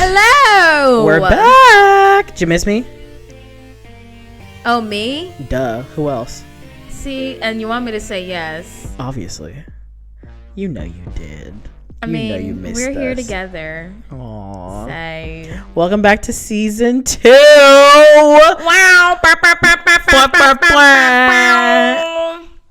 Hello. We're back. Did you miss me? Oh, me? Duh. Who else? See, and you want me to say yes? Obviously. You know you did. I you mean, know you missed we're here us. together. Aww. So. Welcome back to season 2. Wow.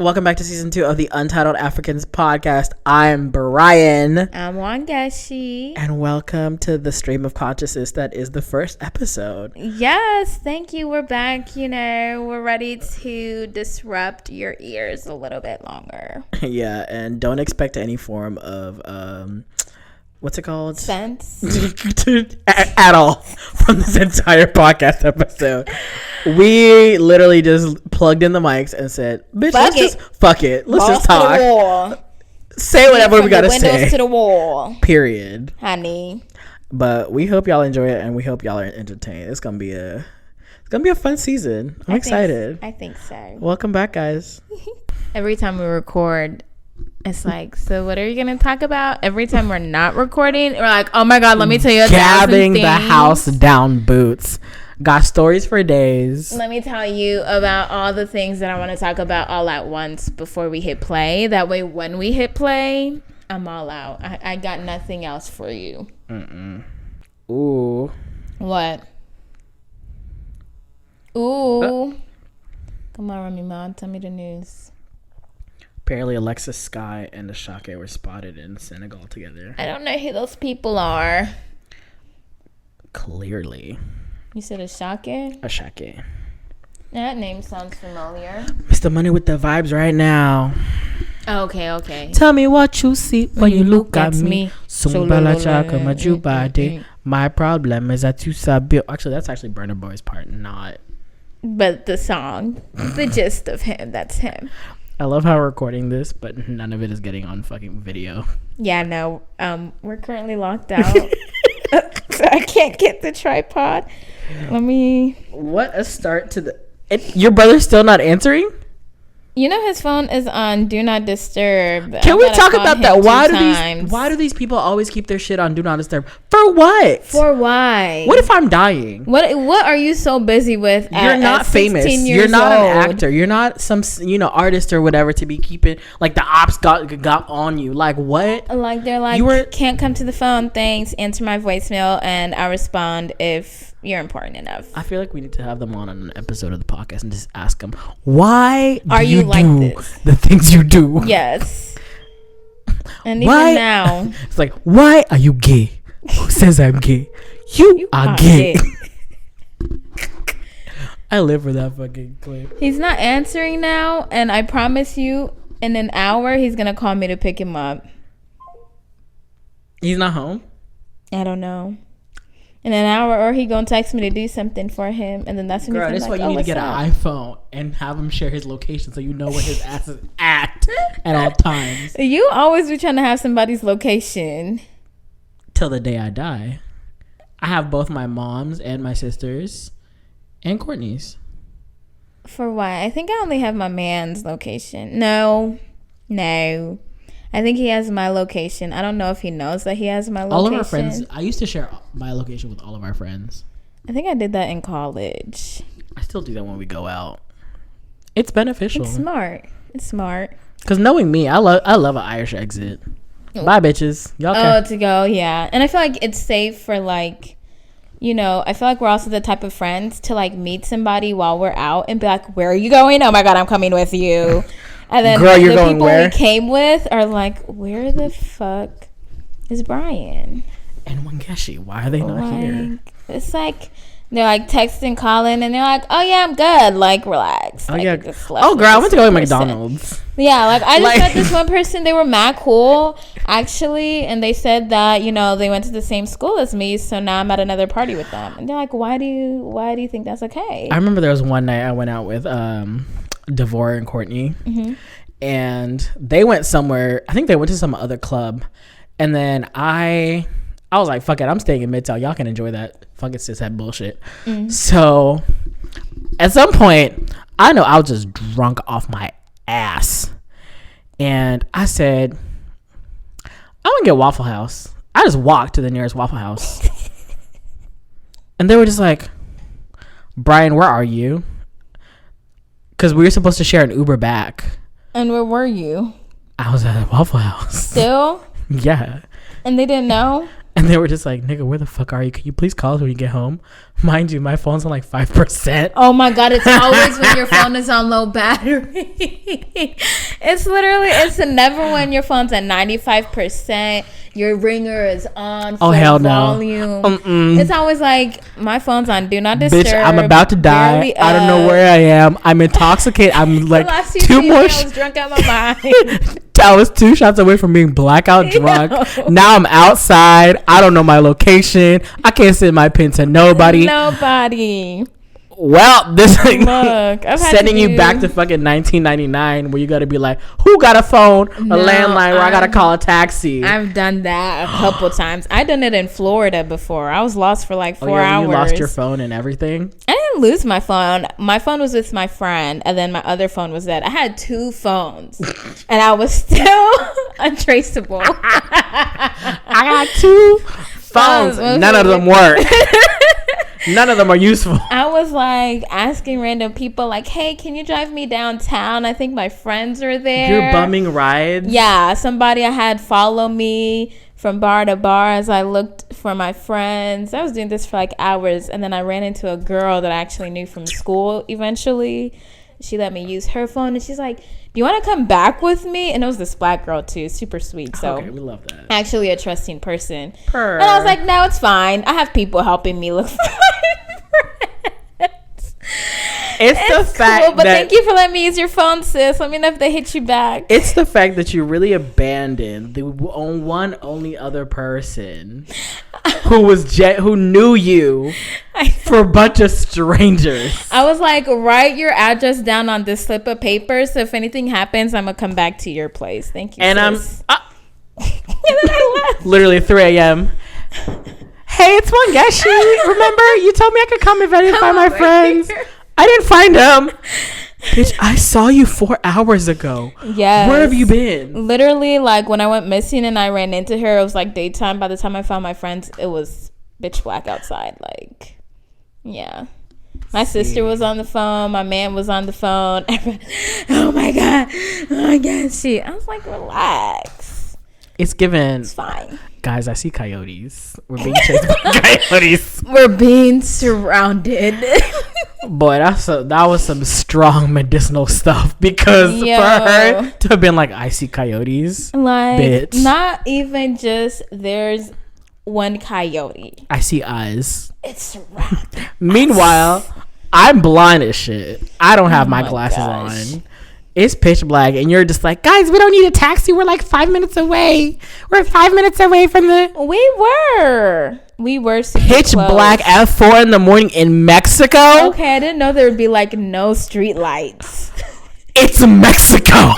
Welcome back to season 2 of the Untitled Africans podcast. I'm Brian. I'm Wangashi. And welcome to the stream of consciousness that is the first episode. Yes, thank you. We're back. You know, we're ready to disrupt your ears a little bit longer. Yeah, and don't expect any form of what's it called? Sense? at all from this entire podcast episode. We literally just plugged in the mics and said, bitch, fuck it. Let's just talk. Say whatever we gotta say. Windows to the wall. Period. Honey. But we hope y'all enjoy it and we hope y'all are entertained. It's gonna be a fun season. I'm excited. I think so. Welcome back, guys. Every time we record, it's like, so what are you going to talk about? Every time we're not recording, we're like, oh my God, let me tell you gabbing the house down boots. Got stories for days. Let me tell you about all the things that I want to talk about all at once before we hit play. That way, when we hit play, I'm all out. I got nothing else for you. Ooh. What? Ooh. Come on, Remy Ma, tell me the news. Apparently, Alexis Sky and Ashake were spotted in Senegal together. I don't know who those people are. Clearly. You said Ashake? Ashake. That name sounds familiar. Mr. Money with the vibes right now. Okay. Tell me what you see when you look at me. My problem is that you sabi. Actually, that's actually Burna Boy's part, not. But the song, the gist of him, that's him. I love how we're recording this, but none of it is getting on fucking video. Yeah, no. We're currently locked out. So I can't get the tripod. What a start to the... your brother's still not answering? You know his phone is on Do Not Disturb. Can we talk about that? Why do these people always keep their shit on Do Not Disturb? For what? For why? What if I'm dying? What are you so busy with? You're not famous. You're not an actor. You're not some artist or whatever to be keeping like the ops got on you. Like what? Like they're like can't come to the phone. Thanks. Answer my voicemail and I'll respond if you're important enough. I feel like we need to have them on an episode of the podcast and just ask them, why are you like this? The things you do? Yes. And even now, it's like, why are you gay? Who says I'm gay? You are gay. I live for that fucking clip. He's not answering now, and I promise you, in an hour, he's gonna call me to pick him up. He's not home? I don't know. In an hour, or he gonna text me to do something for him, and then that's when girl, he's that's why you need to get an iPhone and have him share his location so you know where his ass is at all times. You always be trying to have somebody's location. Till the day I die. I have both my mom's and my sister's and Courtney's. For why? I think I only have my man's location. No. I think he has my location. I don't know if he knows that he has my location. All of our friends. I used to share my location with all of our friends. I think I did that in college. I still do that when we go out. It's beneficial. It's smart. Because knowing me, I love an Irish exit. Bye, bitches. Y'all can. To go, yeah. And I feel like it's safe for like, I feel like we're also the type of friends to like meet somebody while we're out and be like, where are you going? Oh my God, I'm coming with you. And then girl, the people we came with are like, where the fuck is Brian? And Wangashi, why are they not here? It's like they're like texting, calling, and they're like, oh yeah, I'm good. Like, relax. Oh like, yeah. Oh girl, I went to go to McDonald's. Yeah, like I just met this one person. They were mad cool, actually, and they said that they went to the same school as me. So now I'm at another party with them, and they're like, why do you think that's okay? I remember there was one night I went out with Devora and Courtney, and they went somewhere. I think they went to some other club, and then I was like, fuck it, I'm staying in Midtown. Y'all can enjoy that fucking cishet bullshit. So at some point, I know I was just drunk off my ass, and I said, I'm gonna get Waffle House. I just walked to the nearest Waffle House. And they were just like, Brian, where are you? Because we were supposed to share an Uber back. And where were you? I was at a Waffle House. Still? Yeah. And they didn't know? And they were just like, nigga, where the fuck are you? Can you please call us when you get home? Mind you, my phone's on like 5%. Oh my God, it's always when your phone is on low battery. It's never when your phone's at 95%. Your ringer is on full hell no. volume. It's always like, my phone's on do not disturb. Bitch, I'm about to die. I don't know where I am. I'm intoxicated. I'm like the last two more. I was drunk out my mind. I was 2 shots away from being blackout drunk. Now I'm outside. I don't know my location. I can't send my pin to nobody. Well, this look, sending you back to fucking 1999 where you got to be like, who got a phone, a landline where I got to call a taxi? I've done that a couple times. I done it in Florida before. I was lost for like 4 hours. You lost your phone and everything? I didn't lose my phone. My phone was with my friend, and then my other phone was dead. I had 2 phones, and I was still untraceable. I got 2 phones. None of them work. None of them are useful. I was like asking random people like, hey, can you drive me downtown? I think my friends are there. You're bumming rides? Yeah, somebody I had follow me from bar to bar as I looked for my friends. I was doing this for like hours, and then I ran into a girl that I actually knew from school eventually. She let me use her phone, and she's like, do you want to come back with me? And it was this black girl too, super sweet. So okay, we love that. Actually a trusting person. And I was like, no, it's fine. I have people helping me look for my friends. It's the fact cool, but thank you for letting me use your phone, sis. Let me know if they hit you back. It's the fact that you really abandoned the one only other person who knew you for a bunch of strangers. I was like, write your address down on this slip of paper, so if anything happens, I'm gonna come back to your place. Thank you. And sis. and then I left. Literally 3 a.m. Hey, it's Wangeshi. Remember, you told me I could come if I didn't find my friends. I didn't find them. Bitch, I saw you 4 hours ago. Yes. Where have you been? Literally, like, when I went missing and I ran into her, it was, like, daytime. By the time I found my friends, it was bitch black outside. Like, yeah. My sister was on the phone. My man was on the phone. Oh, my God. I was like, relax. It's given. It's fine. Guys, I see coyotes. We're being chased by coyotes. We're being surrounded. Boy, that was some strong medicinal stuff, because for her to have been like, I see coyotes, like, bitch. Not even just there's one coyote. I see eyes. It's surrounded. Meanwhile, I'm blind as shit. I don't have my glasses on. It's pitch black, and you're just like, guys, we don't need a taxi. We're like 5 minutes away. We're 5 minutes away from the. We were pitch close. Black at 4 a.m. in Mexico. Okay, I didn't know there would be like no street lights. It's Mexico.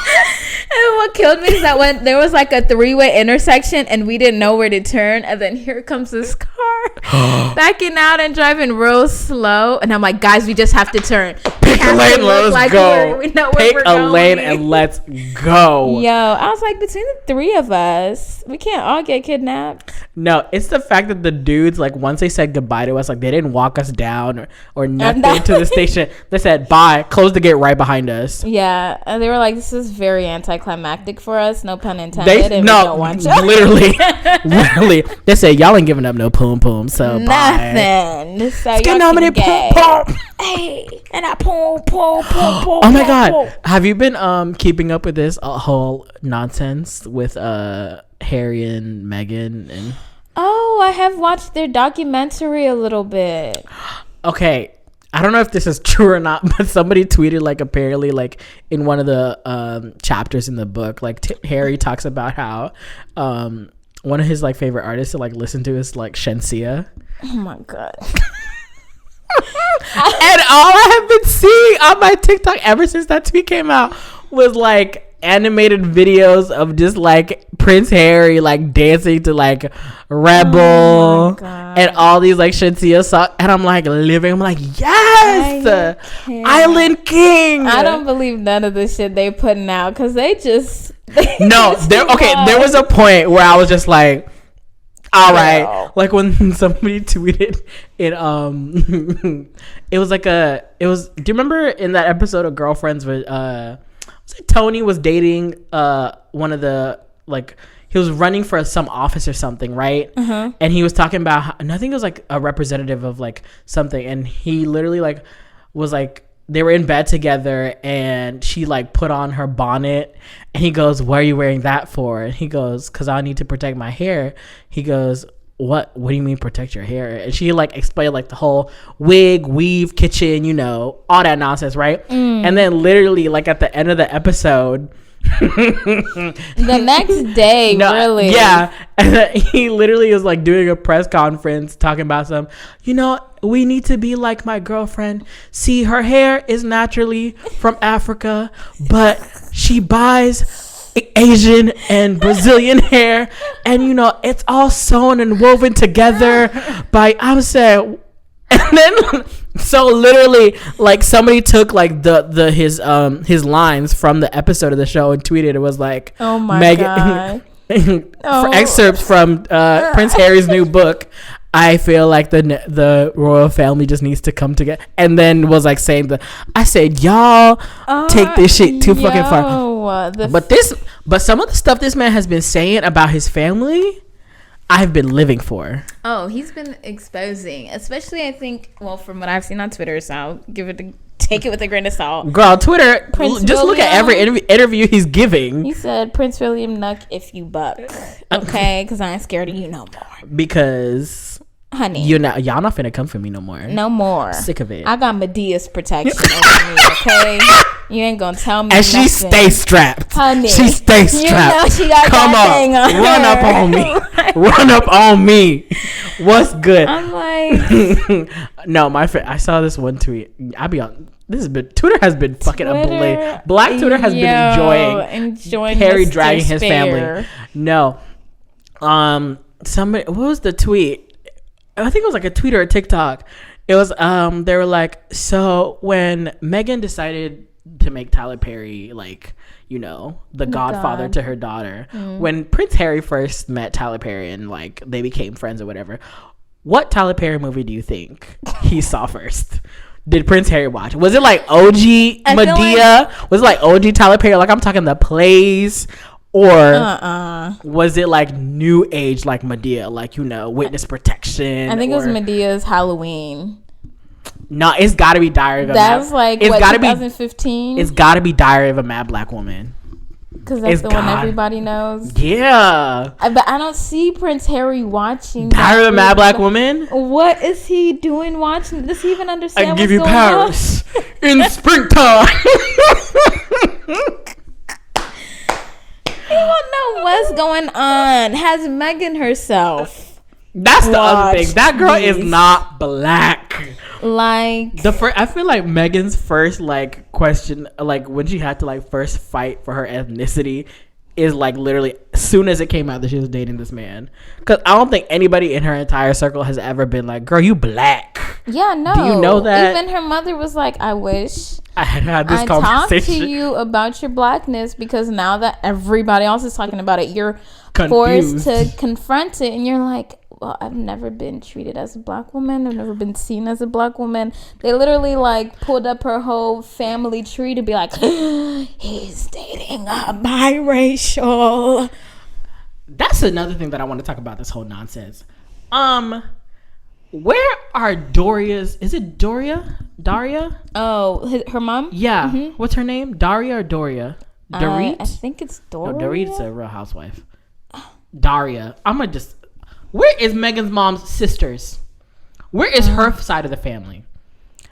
And what killed me is that when there was like a 3-way intersection and we didn't know where to turn, and then here comes this car backing out and driving real slow, and I'm like, guys, we just have to turn. Pick a lane, let's go. Pick a lane and let's go. Yo, I was like, between the 3 of us, we can't all get kidnapped. No, it's the fact that the dudes, like, once they said goodbye to us, like, they didn't walk us down or nothing to the station. They said bye, close the gate right behind us. Yeah, and they were like, this is very anticlimactic for us, no pun intended. Literally, they said y'all ain't giving up no poom poom, so nothing. Bye. So y'all can get poom poom. Hey, and I poom poom poom poom. Oh my God, have you been keeping up with this whole nonsense with Harry and Meghan and? Oh, I have watched their documentary a little bit. Okay. I don't know if this is true or not, but somebody tweeted, like, apparently, like, in one of the chapters in the book, like, Harry talks about how one of his, like, favorite artists to, like, listen to is, like, Shensia. Oh my God. And all I have been seeing on my TikTok ever since that tweet came out was, like, animated videos of just, like, Prince Harry, like, dancing to, like, Rebel and all these, like, Shensia songs, and I'm like living. I'm like, yes, Island King. I don't believe none of the shit they putting out, because they no, there. Okay, there was a point where I was just like, All right, like when somebody tweeted it, it was like do you remember in that episode of Girlfriends where Tony was dating one of the, like, he was running for some office or something, right? And he was talking about how, and I think it was like a representative of like something, and he literally like was like, they were in bed together and she like put on her bonnet and he goes, "What are you wearing that for?" And he goes, "Because I need to protect my hair." He goes, what do you mean protect your hair? And she like explained like the whole wig, weave, kitchen, you know, all that nonsense, right? And then literally like at the end of the episode, the next day, really, yeah, and he literally was like doing a press conference talking about some, you know, we need to be like my girlfriend. See, her hair is naturally from Africa, but she buys Asian and Brazilian hair, and you know, it's all sewn and woven together by, I'm saying. And then so literally like somebody took like his lines from the episode of the show and tweeted, it was like, oh my god. For excerpts from Prince Harry's new book, I feel like the royal family just needs to come together, and then was like saying I said, y'all take this shit too fucking far. But some of the stuff this man has been saying about his family, I've been living for. Oh, he's been exposing, especially I think, well, from what I've seen on Twitter, so I'll take it with a grain of salt. Girl, Twitter, just look at every interview he's giving. He said, "Prince William, nuck if you buck." Okay, because I ain't scared of you no more. Because, honey, y'all not finna come for me no more. No more. Sick of it. I got Medea's protection over me, okay? You ain't gonna tell me and nothing. She stay strapped. Honey. She stay strapped. You know she got come that on. thing on Run her. up on me. Run up on me. What's good? I'm like... No, I saw this one tweet. Twitter has been fucking ablaze. Black Twitter has been enjoying Harry dragging his family. No. Somebody, what was the tweet? I think it was like a tweet or a TikTok. It was they were like, so when Meghan decided to make Tyler Perry like, you know, the godfather to her daughter, when Prince Harry first met Tyler Perry and like they became friends or whatever, what Tyler Perry movie do you think he saw first? Did Prince Harry watch? Was it like OG Medea? Was it like OG Tyler Perry? Like I'm talking the plays, or was it like new age like Medea, like, you know, witness protection? I think it was Medea's Halloween. No, it's got to be Diary of a That was like, it's what, gotta 2015? It's got to be Diary of a Mad Black Woman. Because that's the one everybody knows. Yeah. But I don't see Prince Harry watching Diary of a Mad Black Woman. What is he doing watching? Does he even understand what's going on? I give you Paris in springtime. He won't know what's going on. Has Meghan herself... That's the other thing. That girl is not black. Like I feel like Meghan's first like question, like when she had to like first fight for her ethnicity, is like literally as soon as it came out that she was dating this man. Because I don't think anybody in her entire circle has ever been like, "Girl, you black." Yeah, no. Do you know that? Even her mother was like, "I wish I had this conversation. Talked to you about your blackness, because now that everybody else is talking about it, you're confused. Forced to confront it, and you're like." Well, I've never been treated as a black woman. I've never been seen as a black woman. They literally like pulled up her whole family tree to be like, he's dating a biracial. That's another thing that I want to talk about, this whole nonsense. Where are Doria's? Is it Daria? Oh, her mom? Yeah. Mm-hmm. What's her name? Daria or Doria? Dorit? I think it's Doria. No, Dorit's a Real Housewife. Daria. Where is Meghan's mom's sisters? Where is her side of the family?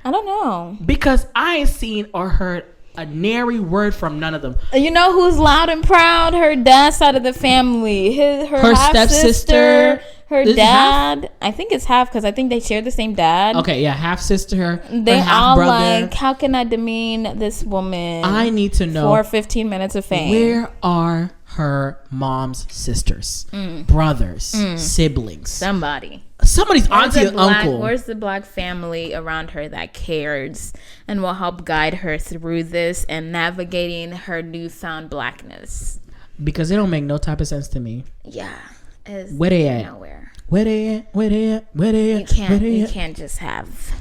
I don't know. Because I ain't seen or heard a nary word from none of them. You know who's loud and proud? Her dad's side of the family. Her stepsister, her dad. I think it's half, because I think they share the same dad. Okay, yeah, half sister. They half all brother. like, how can I demean this woman? I need to know. For 15 minutes of fame. Where are her mom's sisters, brothers, siblings? Somebody's auntie and uncle. Where's the black family around her that cares and will help guide her through this and navigating her newfound blackness? Because it don't make no type of sense to me. Yeah. Where they at? Nowhere. Where they at? Where they at? Where they at? You can't just have.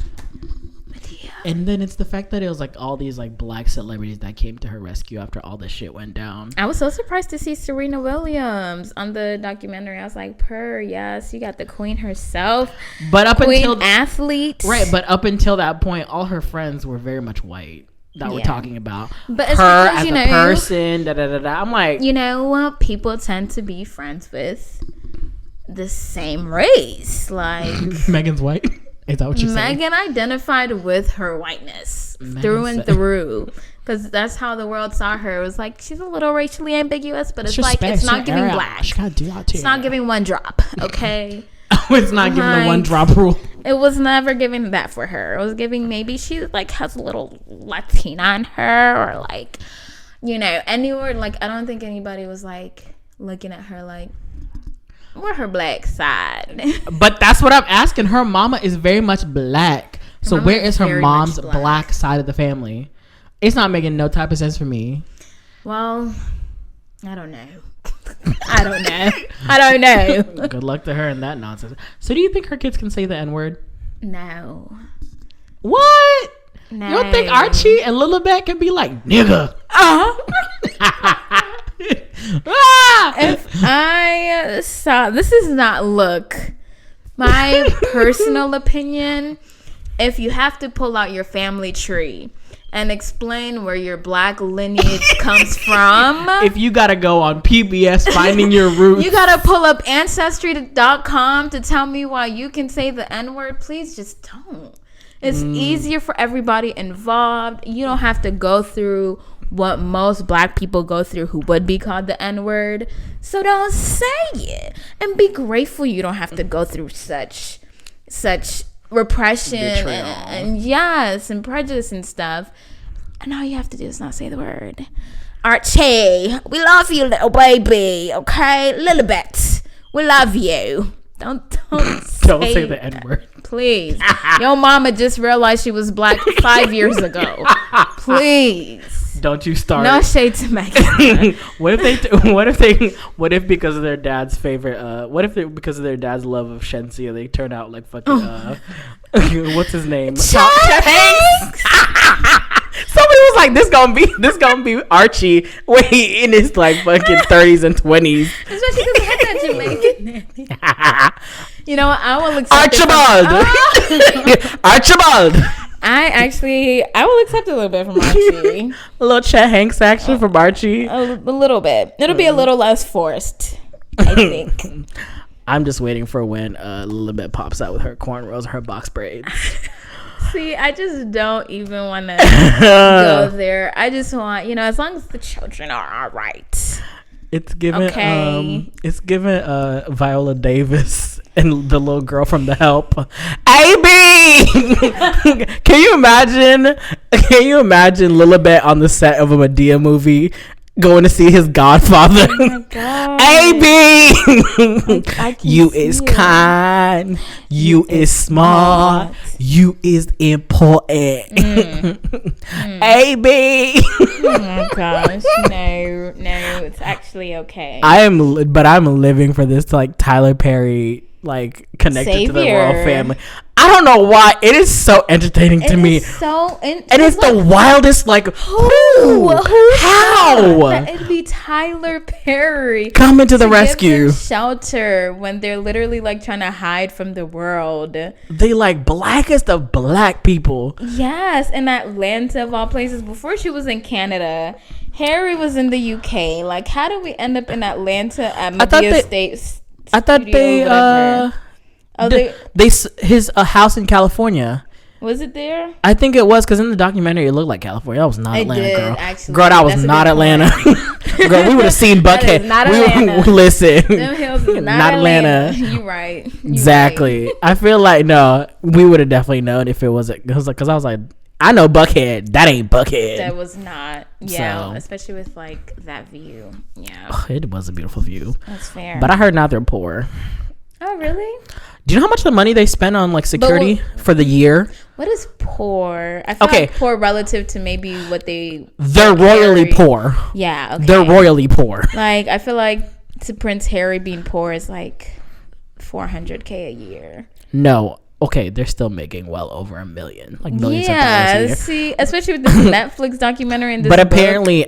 And then it's the fact that it was like all these like black celebrities that came to her rescue after all this shit went down. I was so surprised to see Serena Williams on the documentary. I was like, yes, you got the queen herself. But up queen until athlete. Right, but up until that point, all her friends were very much white that we're talking about. But her because, as a person, da da da da. I'm like, people tend to be friends with the same race. Like Megan's white. Is that what you're saying? Megan identified with her whiteness through and through. Because that's how the world saw her. It was like, she's a little racially ambiguous, but it's like, it's not giving black. It's not giving one drop, okay? It's not giving the one drop rule. It was never giving that for her. It was giving maybe she like has a little Latina in her or like, anywhere. Like, I don't think anybody was like looking at her like, where her black side. But that's what I'm asking. Her mama is very much black. So where is her mom's black side of the family? It's not making no type of sense for me. Well, I don't know. I don't know. Good luck to her in that nonsense. So do you think her kids can say the N-word? No. What? No. You don't think Archie and Lilibet can be like, nigga? If I saw, this is not my personal opinion, if you have to pull out your family tree and explain where your black lineage comes from, if you gotta go on PBS finding your roots, you gotta pull up ancestry.com to tell me why you can say the N-word, please just don't. It's easier for everybody involved. You don't have to go through what most black people go through who would be called the N-word. So don't say it. And be grateful you don't have to go through such repression and prejudice and stuff. And all you have to do is not say the word. Archie, we love you, little baby. Okay? Lilibet, we love you. Don't say the N-word. Please. Your mama just realized she was black 5 years ago. Please. Don't you start. No shade to Megan. What if because of their dad's favorite because of their dad's love of Shensia, they turn out like fucking what's his name? Chet Hanks. Somebody was like, this gonna be Archie when he in his like fucking 30s and 20s. Especially because he had that Jamaican. You know what? I will accept Archibald. I will accept a little bit from Archie. A little Chet Hanks action from Archie. A little bit. It'll be a little less forced, I think. I'm just waiting for when Lilibet pops out with her cornrows and her box braids. See, I just don't even want to go there. I just want, as long as the children are all right. It's given Viola Davis and the little girl from The Help. AB! Can you imagine Lilibet on the set of a Madea movie going to see his godfather? Oh my God. AB! You is kind. You is smart. You is important. AB! Oh my gosh. No, it's actually okay. I'm living for this like Tyler Perry like connected to the royal family. I don't know why. It is so entertaining to me. And it's like, the wildest, like, who? How? That it'd be Tyler Perry. Come into the rescue. Shelter when they're literally, like, trying to hide from the world. They, like, blackest of black people. Yes, in Atlanta, of all places. Before she was in Canada, Harry was in the UK. Like, how did we end up in Atlanta at Medea State? I thought his house in California. Was it there? I think it was because in the documentary it looked like California. That was not Atlanta, girl. Actually, girl, that was not Atlanta. Girl, we would have seen Buckhead. Not Atlanta. Listen, them hills is not Atlanta. You right. Exactly. I feel like we would have definitely known if it wasn't. Because I was like, I know Buckhead. That ain't Buckhead. That was not. Yeah, especially with like that view. Yeah, it was a beautiful view. That's fair. But I heard now they're poor. Oh, really? Do you know how much the money they spend on like security for the year? What is poor? I feel like poor relative to maybe what they're royally poor. Yeah, okay. They're royally poor. Like I feel like to Prince Harry being poor is like $400K a year. No. Okay, they're still making well over $1 million, like millions of dollars a year. See, especially with this Netflix documentary and this But apparently,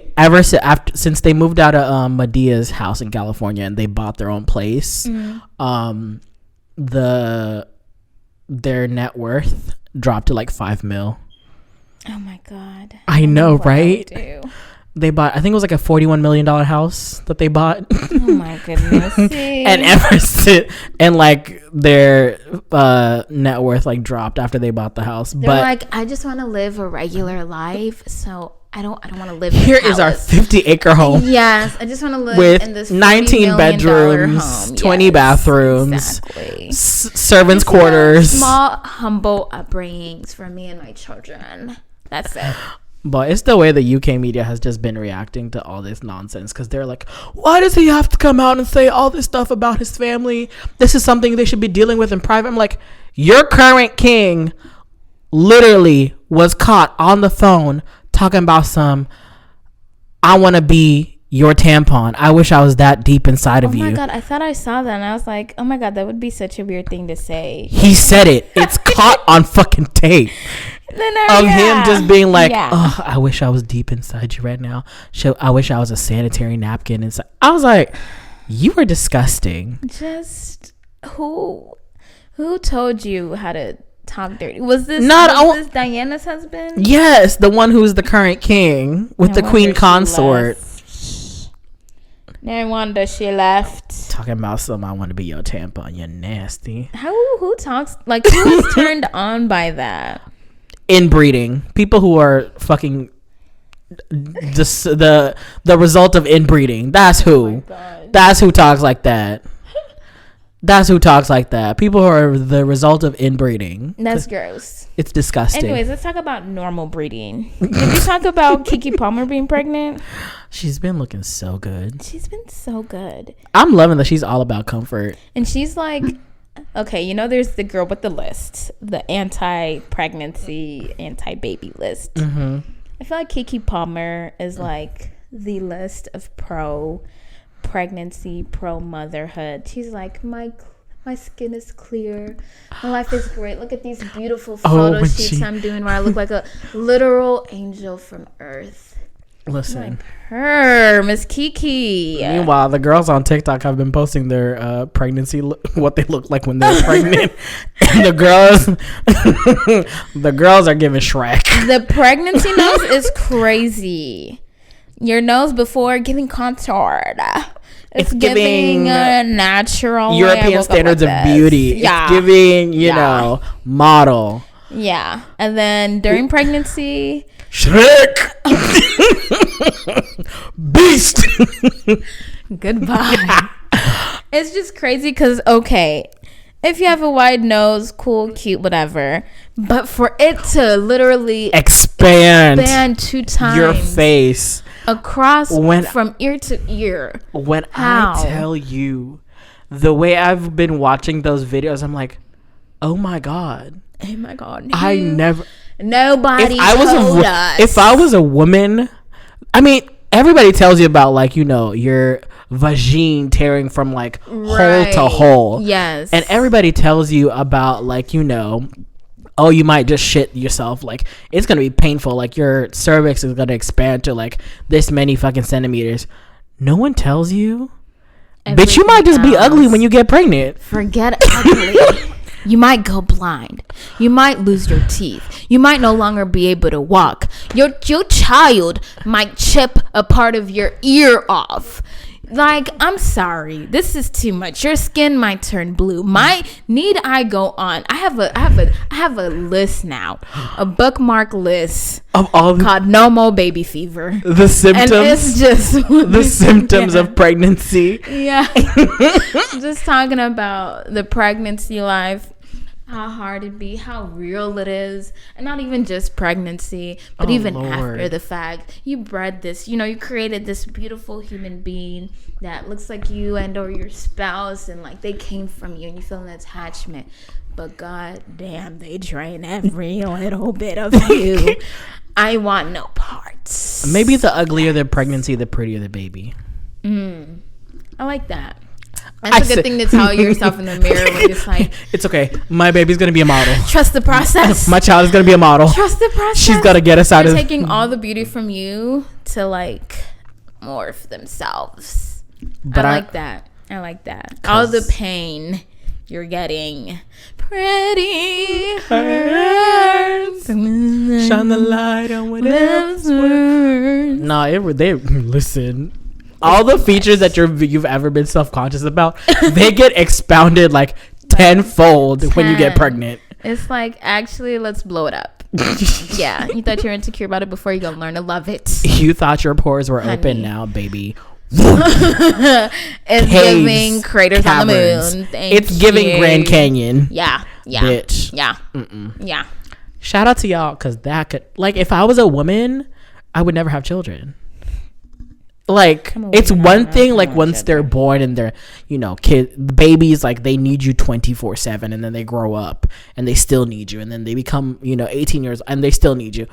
since they moved out of Medea's house in California and they bought their own place, their net worth dropped to like $5 million. Oh my God! I know, right? They bought, I think it was like a $41 million house that they bought. Oh my goodness. And ever since, and like their net worth like dropped after they bought the house. They're but like, I just want to live a regular life, so I don't want to live here is our 50-acre home. Yes, I just want to live with in this 19 bedrooms, home. 20 bathrooms, exactly. Servants' quarters. Small, humble upbringings for me and my children. That's it. But it's the way the UK media has just been reacting to all this nonsense, because they're like, why does he have to come out and say all this stuff about his family? This is something they should be dealing with in private. I'm like, your current king literally was caught on the phone talking about I want to be your tampon. I wish I was that deep inside of you. Oh my God, I thought I saw that and I was like, oh my God, that would be such a weird thing to say. He said it. It's caught on fucking tape. Him just being like, oh, I wish I was deep inside you right now. I wish I was a sanitary napkin inside. I was like, you are disgusting. Just who told you how to talk dirty? Was this Diana's husband? Yes, the one who's the current king with the queen consort. No wonder she left. Talking about I want to be your tampon. You're nasty. Who talks like, who's turned on by that? Inbreeding. People who are fucking the result of inbreeding. That's who. That's who talks like that. That's who talks like that. People who are the result of inbreeding. That's gross. It's disgusting. Anyways, let's talk about normal breeding. Did you talk about Keke Palmer being pregnant? She's been looking so good. She's been so good. I'm loving that she's all about comfort. And she's like, okay, there's the girl with the list, the anti-pregnancy, anti-baby list. I feel like Keke Palmer is like the list of pro-pregnancy, pro-motherhood. She's like, my skin is clear, my life is great. Look at these beautiful photo shoots I'm doing where I look like a literal angel from Earth. Listen, like her, Miss Keke. Meanwhile, the girls on TikTok have been posting their pregnancy, what they look like when they're pregnant. And the girls are giving Shrek. The pregnancy nose is crazy. Your nose before giving contoured. It's giving a natural European standards of beauty. Yeah. It's giving, model. Yeah. And then during pregnancy, Shrek. Beast. Goodbye. It's just crazy because, okay, if you have a wide nose, cool, cute, whatever. But for it to literally expand 2 times your face across from ear to ear. When I tell you the way I've been watching those videos, I'm like, oh my God. Oh my God. I never. Nobody told us. If I was a woman, I mean, everybody tells you about like, your vagine tearing from like hole to hole. Yes. And everybody tells you about like, oh, you might just shit yourself. Like, it's going to be painful. Like, your cervix is going to expand to like this many fucking centimeters. No one tells you. Bitch, you might just be ugly when you get pregnant. Forget ugly. You might go blind. You might lose your teeth. You might no longer be able to walk. Your child might chip a part of your ear off. Like, I'm sorry, this is too much. Your skin might turn blue. Need I go on? I have a list now, a bookmark list of all called No More Baby Fever. The symptoms. And it's just the symptoms of pregnancy. Yeah, just talking about the pregnancy life. How hard it be, how real it is, and not even just pregnancy, but even after the fact. You bred this, you created this beautiful human being that looks like you and or your spouse, and like they came from you and you feel an attachment. But god damn, they drain every little bit of you. I want no parts. Maybe the uglier the pregnancy, the prettier the baby. I like that. That's a good thing to tell yourself in the mirror when it's like, it's okay. My baby's gonna be a model. Trust the process. My child is gonna be a model. Trust the process. She's gotta get us out They're of taking all the beauty from you to like morph themselves. But I like that. I like that. All the pain you're getting. Pretty hurts. Shine the light on whatever's worth. No, they listen. All the features that you've ever been self-conscious about, they get expounded like tenfold when you get pregnant. It's like, actually, let's blow it up. Yeah, you thought you were insecure about it before, you're gonna learn to love it. You thought your pores were open, now, baby. It's giving craters caverns on the moon. It's giving Grand Canyon. Yeah, bitch. Yeah. Yeah. Shout out to y'all, because that could, like, if I was a woman, I would never have children. Like, it's one thing, like, once they're born and they're, babies, like, they need you 24/7, and then they grow up and they still need you, and then they become, 18 years and they still need you.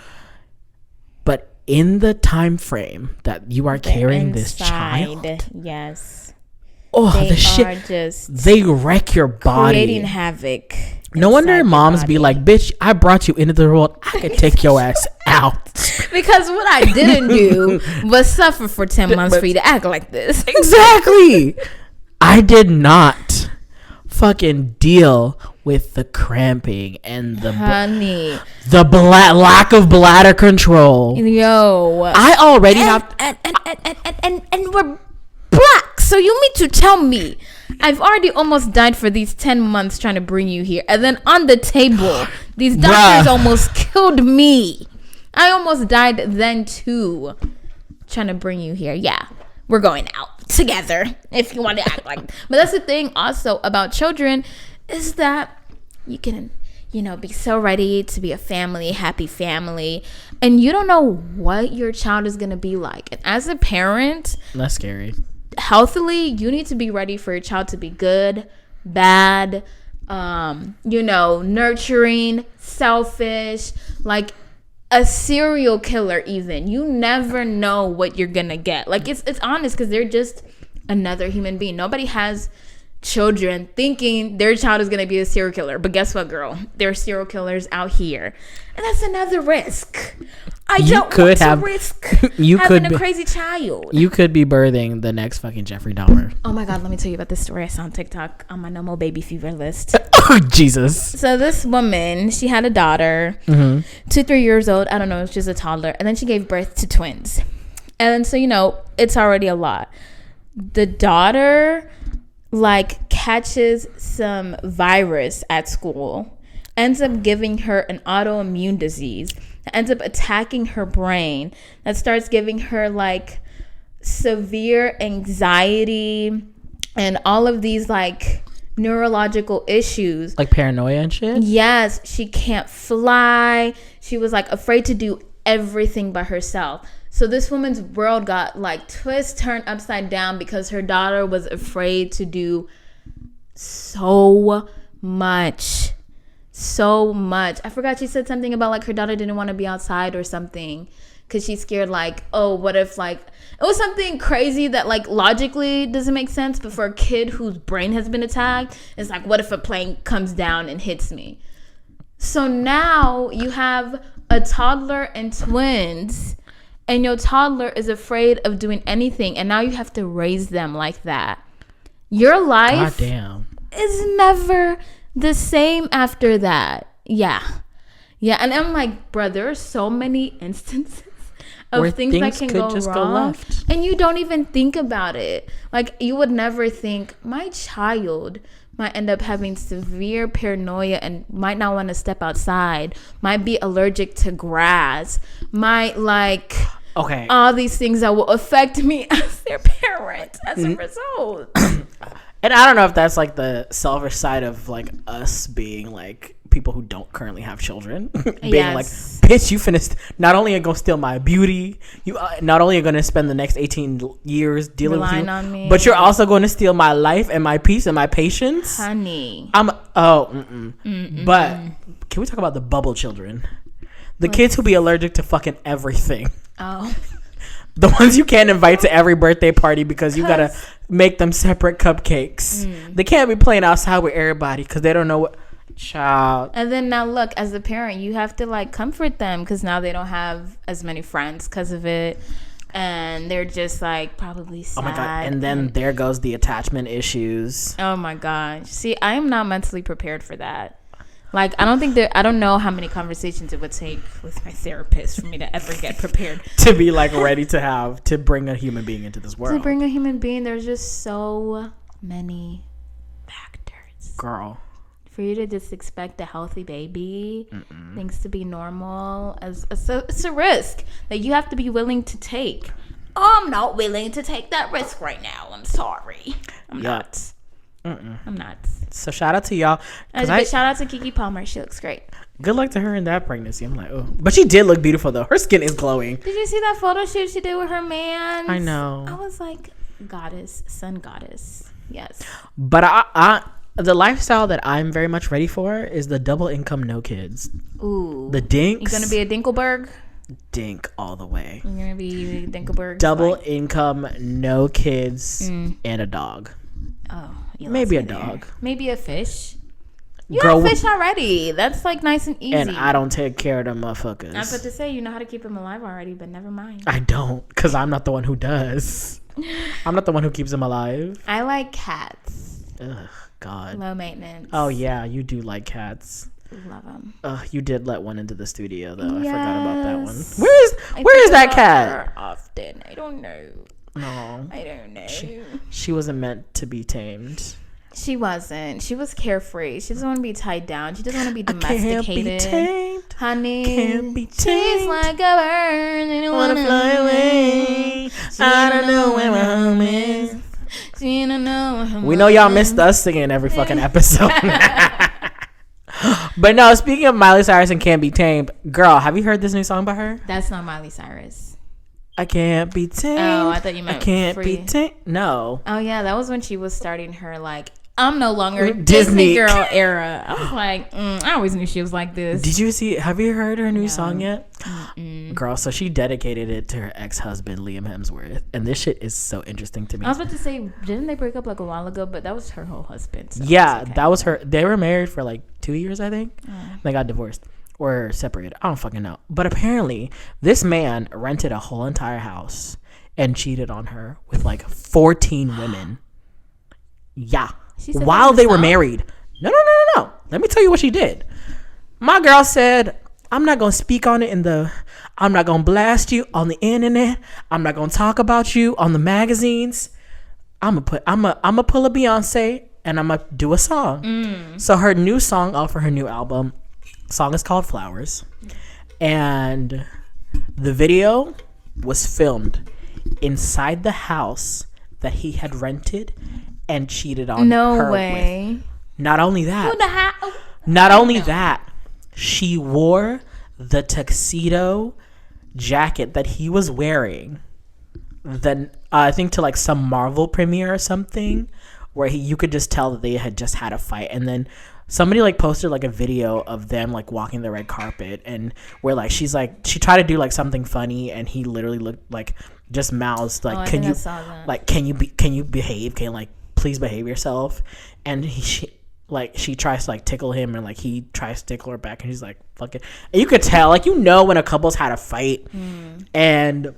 But in the time frame that you are carrying this child, yes, they wreck your body, creating havoc. No wonder moms be like, bitch, I brought you into the world, I could take your ass out. Because what I didn't do was suffer for 10 months for you to act like this. Exactly. I did not fucking deal with the cramping and the lack of bladder control. Yo, I already have and we're black, so you mean to tell me I've already almost died for these 10 months trying to bring you here, and then on the table these doctors almost killed me. I almost died then too, trying to bring you here. Yeah, we're going out together if you want to act like. But that's the thing also about children, is that you can, be so ready to be a family, happy family, and you don't know what your child is going to be like. And as a parent, that's scary. Healthily, you need to be ready for your child to be good, bad, nurturing, selfish, like a serial killer even. You never know what you're gonna get. Like, it's honest, because they're just another human being. Nobody has children thinking their child is gonna be a serial killer. But guess what, girl? There are serial killers out here. And that's another risk. I don't want to risk having a crazy child. You could be birthing the next fucking Jeffrey Dahmer. Oh my God, let me tell you about this story I saw on TikTok on my No More Baby Fever list. Oh, Jesus. So this woman, she had a daughter, 2-3 years old. I don't know, it's just a toddler. And then she gave birth to twins. And so, it's already a lot. The daughter, catches some virus at school, ends up giving her an autoimmune disease that ends up attacking her brain, that starts giving her severe anxiety and all of these neurological issues, like paranoia and shit. Yes, she can't fly. She was afraid to do everything by herself. So this woman's world got turned upside down because her daughter was afraid to do so much. I forgot, she said something about her daughter didn't want to be outside or something because she's scared what if it was something crazy that logically doesn't make sense, but for a kid whose brain has been attacked, it's what if a plane comes down and hits me? So now you have a toddler and twins, and your toddler is afraid of doing anything, and now you have to raise them like that. Your life is never the same after that. Yeah, and I'm bruh, there are so many instances of where things that can go wrong, and you don't even think about it. You would never think my child might end up having severe paranoia and might not want to step outside, might be allergic to grass, might all these things that will affect me as their parent as a result. And I don't know if that's the selfish side of us being people who don't currently have children, being bitch, you finished. Not only are you gonna steal my beauty, you not only are gonna spend the next 18 years dealing with you, on me, but you're also going to steal my life and my peace and my patience, honey. But can we talk about the bubble children, the kids who be allergic to fucking everything? Oh. The ones you can't invite to every birthday party because you gotta make them separate cupcakes. They can't be playing outside with everybody because they don't know what. Child. And then now look, as a parent, you have to like comfort them because now they don't have as many friends because of it. And they're just like probably sad. Oh my God. And then there goes the attachment issues. Oh my gosh. See, I am not mentally prepared for that. Like, I don't know how many conversations it would take with my therapist for me to ever get prepared. To be like ready to bring a human being into this world. To bring a human being, there's just so many factors. Girl. For you to just expect a healthy baby, things to be normal, it's a risk that you have to be willing to take. I'm not willing to take that risk right now. I'm sorry. I'm not. I'm not. So shout out to y'all. Shout out to Keke Palmer. She looks great. Good luck to her in that pregnancy. I'm like, oh. But she did look beautiful, though. Her skin is glowing. Did you see that photo shoot she did with her man? I know. I was like, goddess, sun goddess. Yes. But the lifestyle that I'm very much ready for is the double income, no kids. Ooh. The dinks. You gonna be a Dinkelberg? Dink all the way. You're gonna be Dinkelberg. Double income, no kids, and a dog. Oh, maybe a dog. Maybe a fish. You have fish already. That's like nice and easy. And I don't take care of them motherfuckers. I was about to say, you know how to keep them alive already, but never mind. I don't, because I'm not the one who does. I'm not the one who keeps them alive. I like cats. Ugh, God. Low maintenance. Oh, yeah, you do like cats. Love them. You did let one into the studio, though. Yes. I forgot about that one. Where is that cat? Often. I don't know. No. I don't know. She wasn't meant to be tamed. She wasn't. She was carefree. She doesn't want to be tied down. She doesn't want to be domesticated. Can't be tamed. Honey, can't be tamed. she's like a bird and wanna fly away. I don't know where my home is. She don't know. We know y'all missed us singing every fucking episode. But no, speaking of Miley Cyrus and Can't Be Tamed, girl, have you heard this new song by her? That's not Miley Cyrus. I can't be tamed. Oh, I thought you meant I can't free. be tamed. No. Oh yeah, that was when she was starting her like I'm no longer Disney girl era. I was like, I always knew she was like this. Have you heard her new song yet? Girl, so she dedicated it to her ex-husband, Liam Hemsworth. And this shit is so interesting to me. I was about to say, didn't they break up like a while ago? But that was her whole husband. So yeah, that was her. They were married for like 2 years, I think. They got divorced or separated. I don't fucking know. But apparently, this man rented a whole entire house and cheated on her with like 14 women. Yeah. While they were married. No. Let me tell you what she did. My girl said, I'm not going to speak on it I'm not going to blast you on the internet. I'm not going to talk about you on the magazines. I'm going to pull a Beyonce and I'm going to do a song. So her new song off of her new album, song is called Flowers. And the video was filmed inside the house that he had rented and cheated on her No way. with. Not only that. Who the hell? Not only that, she wore the tuxedo jacket that he was wearing. Then I think to like some Marvel premiere or something, where you could just tell that they had just had a fight, and then somebody like posted like a video of them like walking the red carpet, and where like she tried to do like something funny, and he literally looked like just mouths like, can you behave? Can you like please behave yourself? And she tries to like tickle him, and like he tries to tickle her back, and he's like fucking. And you could tell like when a couple's had a fight and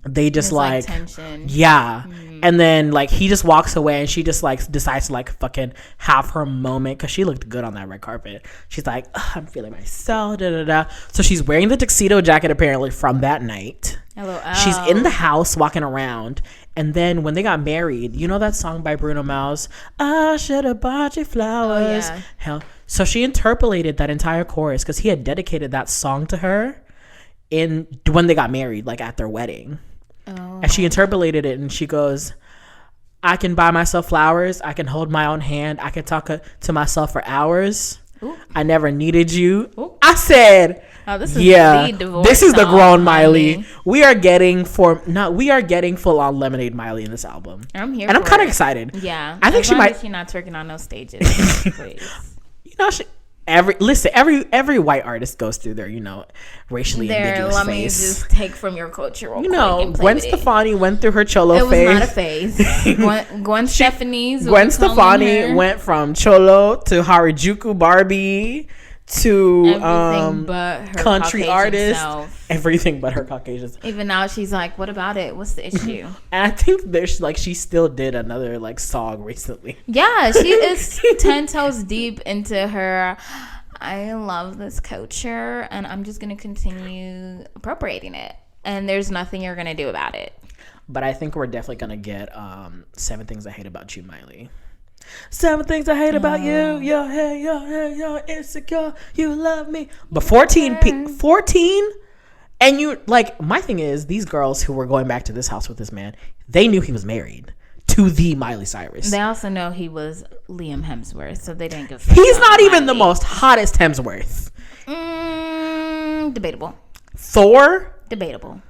they just like tension. Yeah. And then like he just walks away, and she just like decides to like fucking have her moment because she looked good on that red carpet. She's like, I'm feeling myself, da da da. So she's wearing the tuxedo jacket apparently from that night. LOL. She's in the house walking around, and then when they got married, you know that song by Bruno Mars, I should have bought you flowers. Oh, yeah. Hell, so she interpolated that entire chorus because he had dedicated that song to her when they got married, like at their wedding. Oh. And she interpolated it, and she goes, I can buy myself flowers, I can hold my own hand, I can talk to myself for hours. Ooh. I never needed you. Ooh. I said, this is the grown Miley. We are getting full on Lemonade Miley in this album. I'm here, and I'm kind of excited. Yeah, I think she might. She's not twerking on those stages, please. You know, every white artist goes through their, racially ambiguous let me phase. just take from your culture real quick and play Gwen with Stefani went through her cholo it. phase. It was not a phase. Gwen Stefani went from cholo to Harajuku Barbie to everything but her country Caucasian artist. self. Everything but her Caucasian. Even now, she's like, "What about it? What's the issue?" And I think there's she still did another song recently. Yeah, she is 10 toes deep into her. I love this culture, and I'm just gonna continue appropriating it. And there's nothing you're gonna do about it. But I think we're definitely gonna get 7 Things I Hate About You, Miley. 7 things I hate about you. You're insecure. You love me. But 14, and you my thing is, these girls who were going back to this house with this man, they knew he was married to the Miley Cyrus. They also know he was Liam Hemsworth, so they didn't give. He's not even the most hottest Hemsworth. Debatable. Thor. Debatable.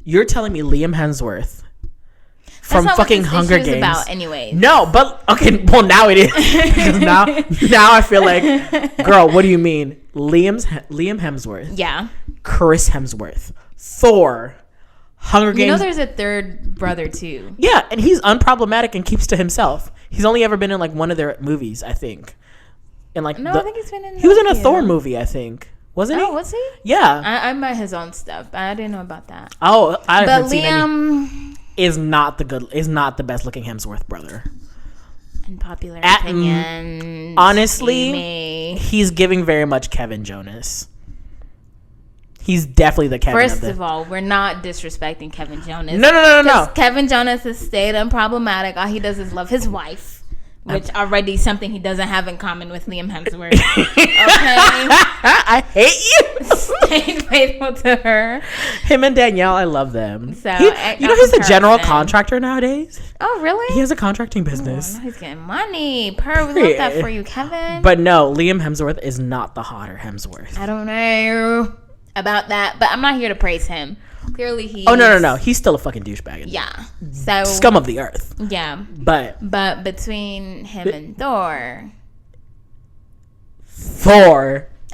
You're telling me Liam Hemsworth from That's not fucking what this Hunger issue is Games? about anyway. No, but okay. Well, now it is. Because now I feel like, girl, what do you mean? Liam Hemsworth. Yeah. Chris Hemsworth. Thor. Hunger Games. You know, there's a third brother too. Yeah, and he's unproblematic and keeps to himself. He's only ever been in one of their movies, I think. And I think he's been in. He was in a Thor movie, I think. Wasn't he? Oh, was he? Yeah. I met his own stuff. I didn't know about that. Oh, I haven't But seen any. Liam Is not the best looking Hemsworth brother. in popular opinion. Honestly, he's giving very much Kevin Jonas. He's definitely the Kevin. First of all, we're not disrespecting Kevin Jonas. No. Kevin Jonas has stayed unproblematic. All he does is love his wife, which already is something he doesn't have in common with Liam Hemsworth. Okay, I hate you. stayed faithful to her. Him and Danielle, I love them. So he's a general contractor nowadays. Oh, really? He has a contracting business. Oh, he's getting money. We love that for you, Kevin. But no, Liam Hemsworth is not the hotter Hemsworth. I don't know about that, but I'm not here to praise him. Clearly, he. Oh no! He's still a fucking douchebag. Yeah. So scum of the earth. Yeah. But between him and Thor,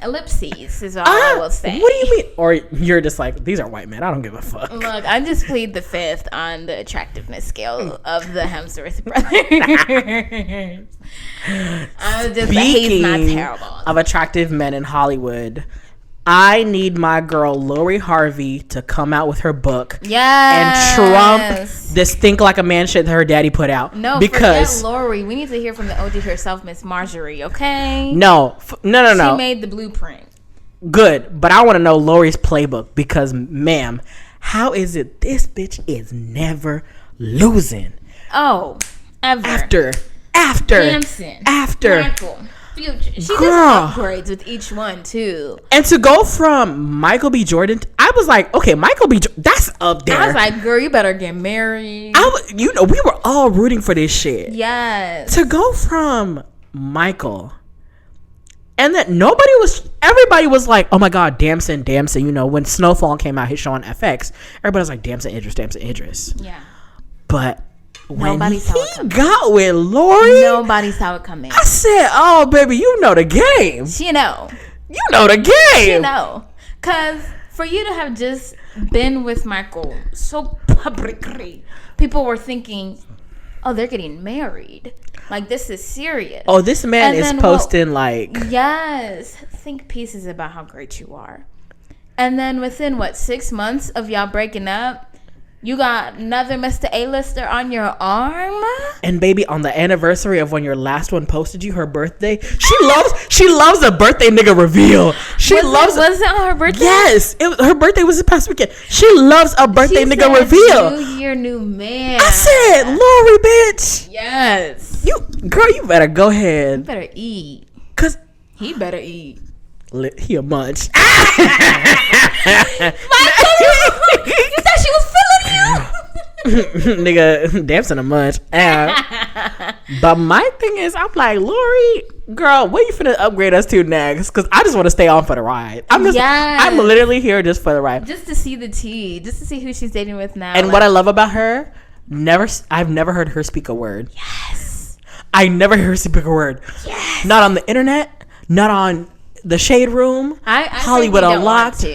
ellipses is all I will say. What do you mean? Or you're just like, these are white men. I don't give a fuck. Look, I just plead the fifth on the attractiveness scale of the Hemsworth brothers. He's not terrible. Of attractive men in Hollywood, I need my girl Lori Harvey to come out with her book and trump this Think Like a Man shit that her daddy put out. No, because forget Lori. We need to hear from the OG herself, Miss Marjorie. Okay? No. She made the blueprint. Good, but I want to know Lori's playbook because, ma'am, how is it this bitch is never losing? Oh, ever. After Hanson, after Michael, Future. She just upgrades with each one too. And to go from Michael B. Jordan, I was like, okay, Michael B. That's up there. I was like, girl, you better get married. We were all rooting for this shit. Yes. To go from Michael, and that everybody was like, oh my God, Damson. When Snowfall came out, his show on FX, everybody was like, Damson Idris. Yeah. But when nobody he got with Lori, nobody saw it coming. I said, oh baby, you know the game. You know the game. Because for you to have just been with Michael so publicly, people were thinking, oh, they're getting married. Like, this is serious. Oh, this man is posting yes, think pieces about how great you are. And then within 6 months of y'all breaking up, you got another Mr. A-lister on your arm? And baby, on the anniversary of when your last one posted you, her birthday, she loves a birthday nigga reveal. Was it on her birthday? Yes. Her birthday was this past weekend. She loves a birthday nigga reveal. New year, new man. I said, Lori, bitch. Yes. You better go ahead. You better eat. Cause he better eat. He a munch. Michael, you thought she was feeling you? Nigga, Damson a munch. But my thing is, I'm like, Lori, girl, what you finna upgrade us to next? Because I just want to stay on for the ride. I'm literally here just for the ride. Just to see the tea. Just to see who she's dating with now. And what I love about her, I've never heard her speak a word. Yes. I never heard her speak a word. Yes. Not on the internet. not on the Shade Room, I Hollywood Unlocked,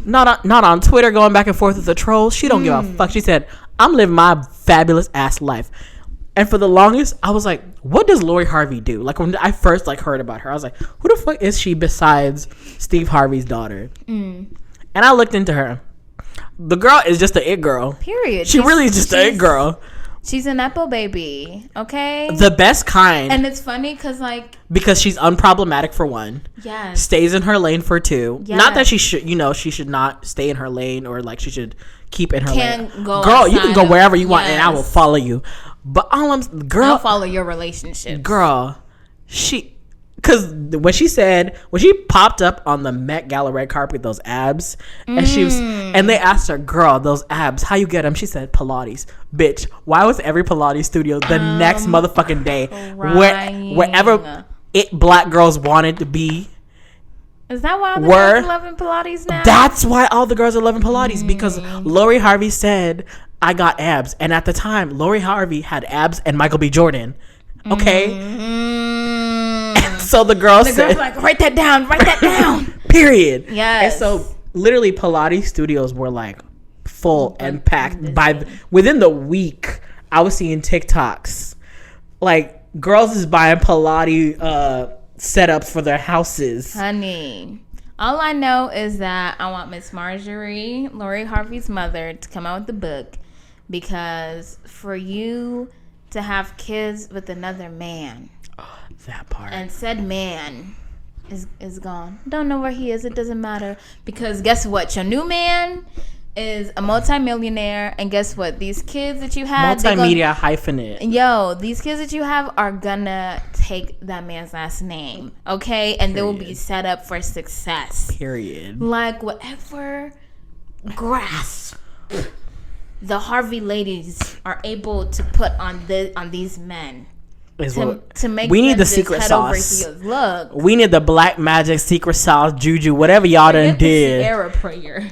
not on Twitter going back and forth with the trolls. She don't give a fuck. She said, I'm living my fabulous ass life. And for the longest, I was like, what does Lori Harvey do? Like, when I first heard about her, I was like, who the fuck is she besides Steve Harvey's daughter? And I looked into her. The girl is just the it girl. Period. She really is just the it girl. She's an Nepo baby, okay? The best kind. And it's funny because she's unproblematic for one. Yes. Stays in her lane for two. Yes. Not that she should not stay in her lane, or like she should keep in her lane. Go girl, you can go wherever you want and I will follow you. But I'll follow your relationship. Girl, because when she popped up on the Met Gala red carpet with those abs, and they asked her, girl, those abs, how you get them? She said, Pilates. Bitch, why was every Pilates studio the next motherfucking day wherever black girls wanted to be? Is that why all the girls are loving Pilates now? That's why all the girls are loving Pilates, because Lori Harvey said, I got abs. And at the time, Lori Harvey had abs and Michael B. Jordan. Okay? So the girls said, like, write that down. Period. Yes. And so literally Pilates studios were like full and packed. Within the week, I was seeing TikToks. Like, girls is buying Pilates setups for their houses. Honey, all I know is that I want Miss Marjorie, Lori Harvey's mother, to come out with the book, because for you to have kids with another man, that part, and said man is gone. Don't know where he is. It doesn't matter, because guess what? Your new man is a multimillionaire, and guess what? These kids that you have, multimedia hyphenate. These kids that you have are gonna take that man's last name, okay? And they will be set up for success. Period. Like, whatever grasp the Harvey ladies are able to put on these men to make we need them the secret sauce. Look, we need the black magic, secret sauce, juju, whatever y'all done did. Sierra prayer.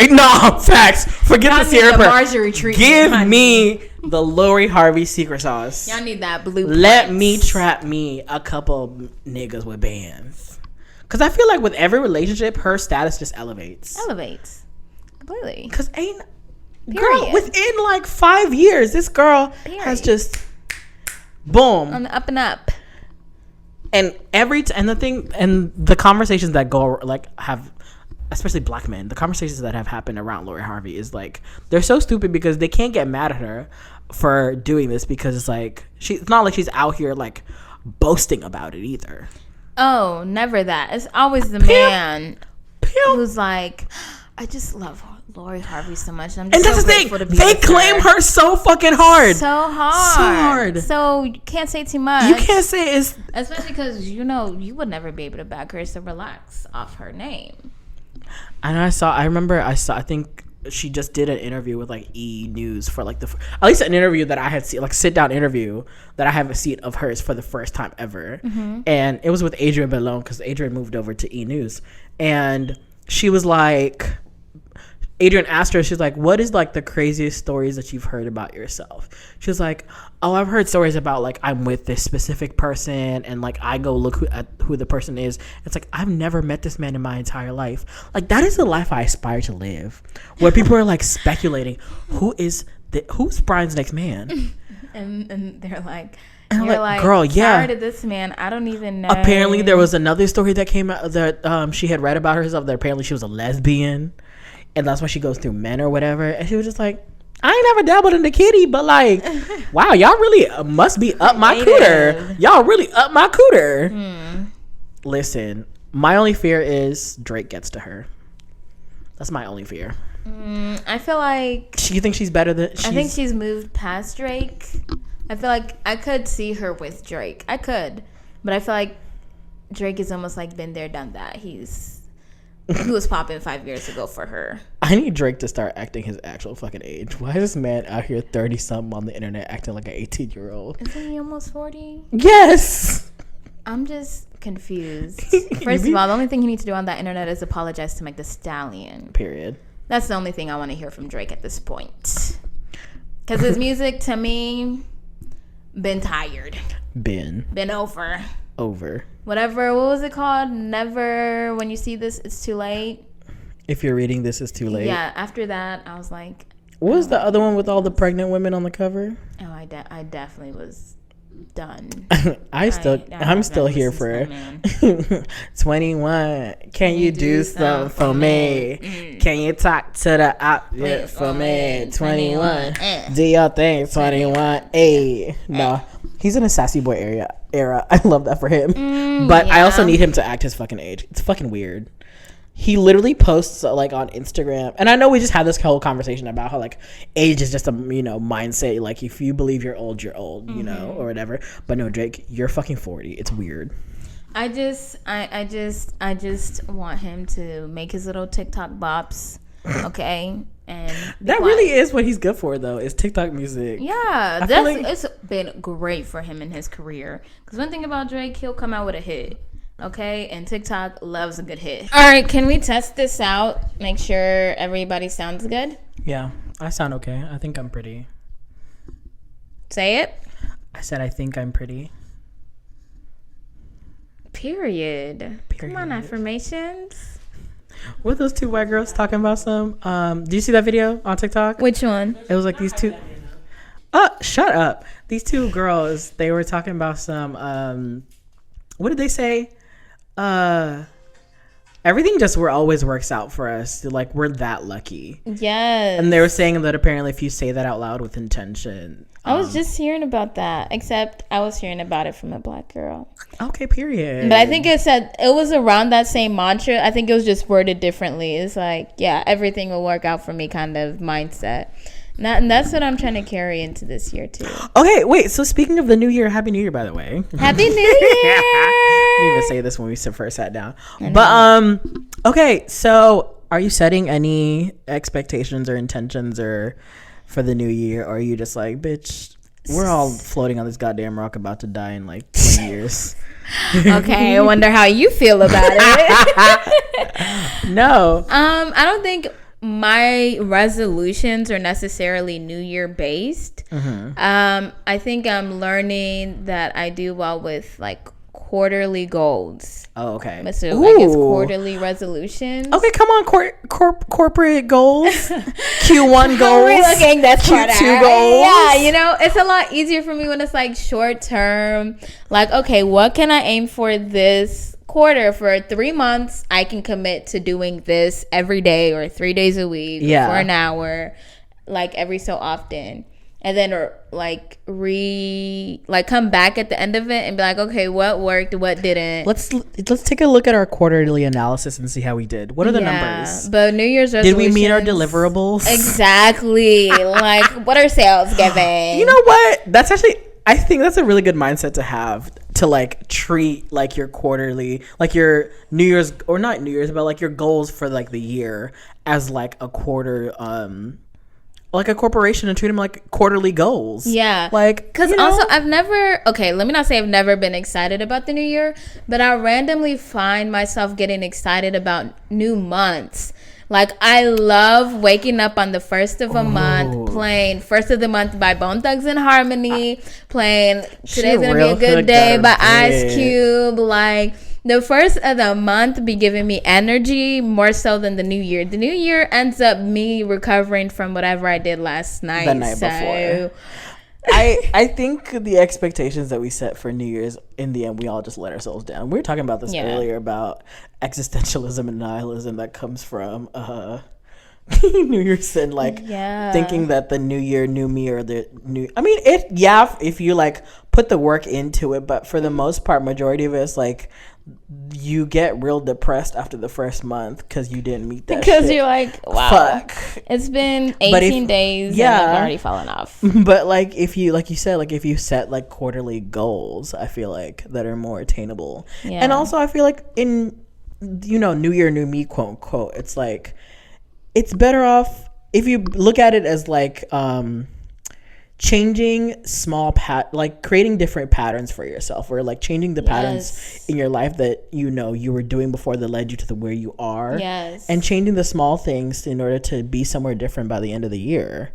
No, facts. Forget the Sierra prayer. Marjorie treatment. Give me the Lori Harvey secret sauce. Y'all need that blue. Let me trap me a couple niggas with bands. Because I feel like with every relationship, her status just elevates. Completely. Because girl, within like 5 years, this girl has just boom on the up and up. And the conversations that go like have, especially black men, the conversations that have happened around Lori Harvey is like, they're so stupid because they can't get mad at her for doing this, because it's like it's not like she's out here like boasting about it either. Oh, never that. It's always the man who's like, I just love Lori Harvey so much. And that's the thing. They claim her so fucking hard. So hard. So you can't say too much. You can't say it's... Especially because, you would never be able to back her, so relax off her name. And I think she just did an interview with like E! News for like at least an interview that I had seen, like sit down interview that I haven't seen of hers for the first time ever. Mm-hmm. And it was with Adrienne Bellone, because Adrienne moved over to E! News. And she was like... Adrienne asked her, she's like, what is like the craziest stories that you've heard about yourself? She was like, oh, I've heard stories about like I'm with this specific person and like I go look at who the person is. It's like, I've never met this man in my entire life. Like, that is the life I aspire to live, where people are like speculating who's Brian's next man, and they're like, and you're like, girl, yeah, tired of this man. I don't even know. Apparently there was another story that came out that she had read about herself, that apparently she was a lesbian. And that's why she goes through men or whatever. And she was just like, I ain't never dabbled in the kitty, but like, wow, y'all really must be up my cooter. Y'all really up my cooter. Listen, my only fear is Drake gets to her. That's my only fear. I feel like... You think she's better than... I think she's moved past Drake. I feel like I could see her with Drake. I could. But I feel like Drake has almost like been there, done that. He was popping 5 years ago for her. I need Drake to start acting his actual fucking age. Why is this man out here 30-something on the internet acting like an 18-year-old? Isn't he almost 40? Yes! I'm just confused. First of all, the only thing he needs to do on that internet is apologize to Meg Thee Stallion. Period. That's the only thing I want to hear from Drake at this point. Because his music, to me, been tired. Been over. Over. Whatever. What was it called? Never. When you see this, it's too late. If you're reading this, it's too late. Yeah. After that, I was like. What was the other one with all the pregnant women on the cover? Oh, I definitely was done. I'm still here for 21. Can you do something for me? Can you talk to the outfit for me? 21. Do your thing, 21. Hey, no, he's in a sassy boy era. I love that for him. But I also need him to act his fucking age. It's fucking weird. He posts like on Instagram, and I know we just had this whole conversation about how like age is just a mindset. Like if you believe you're old, or whatever. But no, Drake, you're fucking 40. It's weird. I just want him to make his little TikTok bops, okay? And that really is what he's good for, though. Is TikTok music. Yeah, it's been great for him in his career. Because one thing about Drake, he'll come out with a hit. Okay, and TikTok loves a good hit. All right, can we test this out? Make sure everybody sounds good? Yeah, I sound okay. I think I'm pretty. Say it. I said I think I'm pretty. Period. Come on, affirmations. What are those two white girls talking about some? Do you see that video on TikTok? Which one? It was like these two. Shut up. These two girls, they were talking about some, what did they say? Everything just always works out for us. Like we're that lucky. Yes. And they were saying that apparently if you say that out loud with intention. I was just hearing about that, except I was hearing about it from a black girl. Okay, period. But I think it was around that same mantra. I think it was just worded differently. It's like, yeah, everything will work out for me kind of mindset. And that's what I'm trying to carry into this year too. Okay, wait. So speaking of the new year, Happy New Year, by the way. Happy New Year! I didn't even say this when we first sat down. But okay. So are you setting any expectations or intentions or for the new year, or are you just like, bitch, we're all floating on this goddamn rock about to die in like 20 years? Okay, I wonder how you feel about it. No. I don't think my resolutions are necessarily New Year based. I think I'm learning that I do well with like quarterly goals. Oh, okay. So I guess quarterly resolutions. Okay, come on, corporate goals. Q1 goals. Relooking this Q2 goals. Yeah, it's a lot easier for me when it's like short term. Like, okay, what can I aim for this quarter? For 3 months I can commit to doing this every day or 3 days a week for an hour, like every so often, and then come back at the end of it and be like, okay, what worked, what didn't. Let's take a look at our quarterly analysis and see how we did. What are the numbers? But New Year's resolutions, did we meet our deliverables? Exactly. Like, what are sales giving? You know what, that's actually, I think that's a really good mindset to have, to like treat like your quarterly, like your New Year's, or not New Year's, but like your goals for like the year as like a quarter, like a corporation, and treat them like quarterly goals. Yeah. Like, because also let me not say I've never been excited about the new year, but I randomly find myself getting excited about new months. Like, I love waking up on the first of a month, playing First of the Month by Bone Thugs and Harmony, playing Today's Gonna Be a Good Day by Ice Cube. Like, the first of the month be giving me energy more so than the new year. The new year ends up me recovering from whatever I did last night. The night before. I think the expectations that we set for New Year's, in the end, we all just let ourselves down. We were talking about this earlier about existentialism and nihilism that comes from New Year's, and like thinking that the new year, new me, or the new. I mean, if you like put the work into it, but for the most part, majority of us like. You get real depressed after the first month because you didn't meet that because shit. You're like, wow, it's been 18 days and I've already fallen off. But like if you, like you said, like if you set like quarterly goals, I feel like that are more attainable. And also I feel like in new year, new me, quote unquote, it's like it's better off if you look at it as like changing like creating different patterns for yourself, or like changing the patterns in your life that you were doing before that led you to where you are, and changing the small things in order to be somewhere different by the end of the year.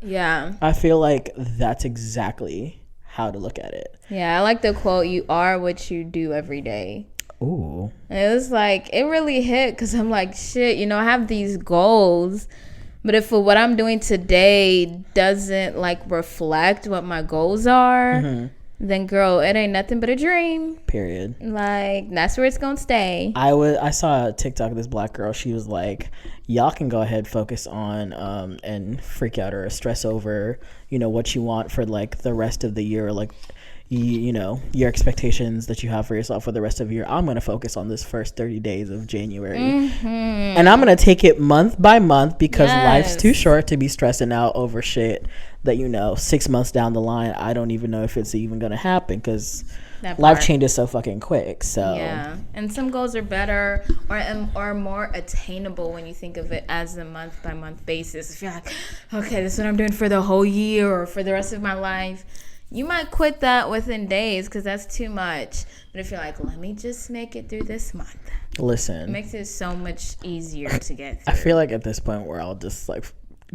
I feel like that's exactly how to look at it. Yeah, I like the quote, "You are what you do every day." Ooh. And it was like, it really hit because I'm like, shit, I have these goals, but if what I'm doing today doesn't like reflect what my goals are, then girl, it ain't nothing but a dream. Period. Like, that's where it's gonna stay. I saw a TikTok of this black girl. She was like, y'all can go ahead, focus on and freak out or stress over, what you want for like the rest of the year, like your expectations that you have for yourself for the rest of the year. I'm going to focus on this first 30 days of January. And I'm going to take it month by month because life's too short to be stressing out over shit that, 6 months down the line, I don't even know if it's even going to happen because life changes so fucking quick. So yeah, and some goals are better or more attainable when you think of it as a month by month basis. If you're like, okay, this is what I'm doing for the whole year or for the rest of my life, you might quit that within days because that's too much. But if you're like, let me just make it through this month, listen, it makes it so much easier to get through. I feel like at this point where I'll just like,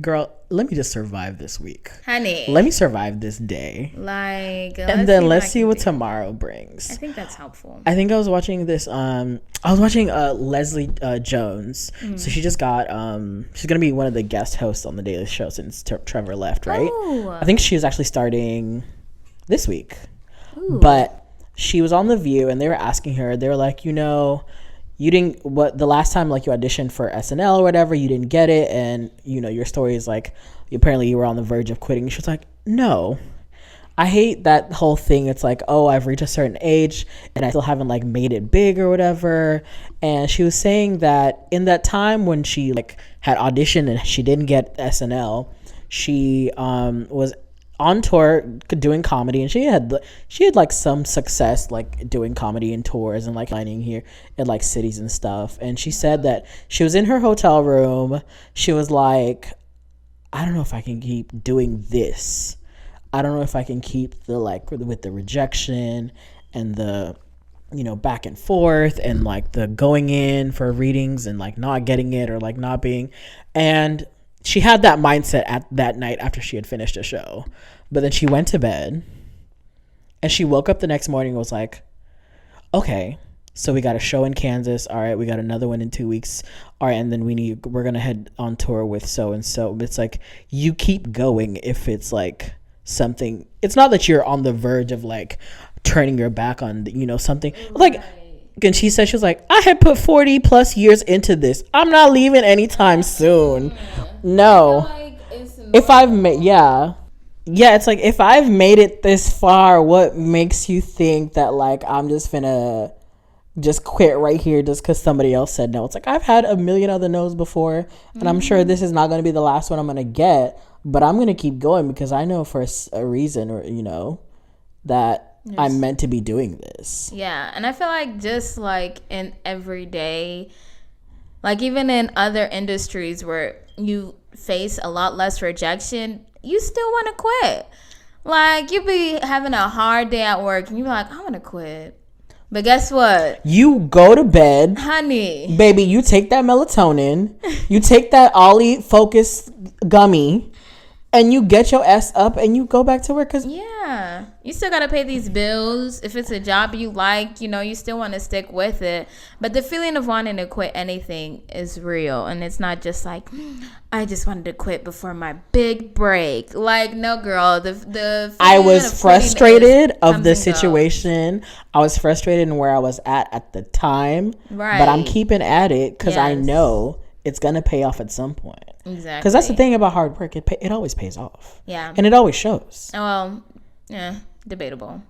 girl, let me just survive this week, honey. Let me survive this day, like, and then let's see what tomorrow brings. I think that's helpful. I think I was watching this. Leslie Jones. So she just got. She's gonna be one of the guest hosts on the Daily Show since Trevor left, right? Oh. I think she was actually starting this week. Ooh. But she was on The View, and they were asking her. They were like, you didn't the last time like you auditioned for SNL or whatever, you didn't get it, and your story is like apparently you were on the verge of quitting. She was like, no, I hate that whole thing. It's like, oh, I've reached a certain age and I still haven't like made it big or whatever. And she was saying that in that time when she like had auditioned and she didn't get SNL, she was on tour doing comedy, and she had like some success like doing comedy and tours and like lining here in like cities and stuff. And she said that she was in her hotel room. She was like, I don't know if I can keep doing this. I don't know if I can keep the like with the rejection and the back and forth and like the going in for readings and like not getting it or like not being. And she had that mindset at that night after she had finished a show. But then she went to bed and she woke up the next morning and was like, okay, so we got a show in Kansas. All right, we got another one in 2 weeks. All right, and then we're going to head on tour with so-and-so. It's like, you keep going if it's like something. It's not that you're on the verge of like turning your back on, something. Like, and she said, she was like, I had put 40 plus years into this. I'm not leaving anytime soon. No. If I've made, yeah, it's like, if I've made it this far, what makes you think that like I'm just finna just quit right here just because somebody else said no? It's like, I've had a million other no's before, and I'm sure this is not going to be the last one I'm going to get, but I'm going to keep going because I know for a reason, or that I'm meant to be doing this. Yeah, and I feel like just like in everyday, like even in other industries where you face a lot less rejection, you still want to quit. Like, you be having a hard day at work and you be like, I want to quit. But guess what? You go to bed. Honey. Baby, you take that melatonin. You take that Ollie Focus gummy. And you get your ass up and you go back to work. Yeah. You still got to pay these bills. If it's a job you like, you still want to stick with it. But the feeling of wanting to quit anything is real. And it's not just like, I just wanted to quit before my big break. Like, no, girl. The I was frustrated of the situation. I was frustrated in where I was at the time. Right. But I'm keeping at it because I know it's going to pay off at some point. Exactly. Because that's the thing about hard work. It always pays off. Yeah. And it always shows. Well, yeah, debatable.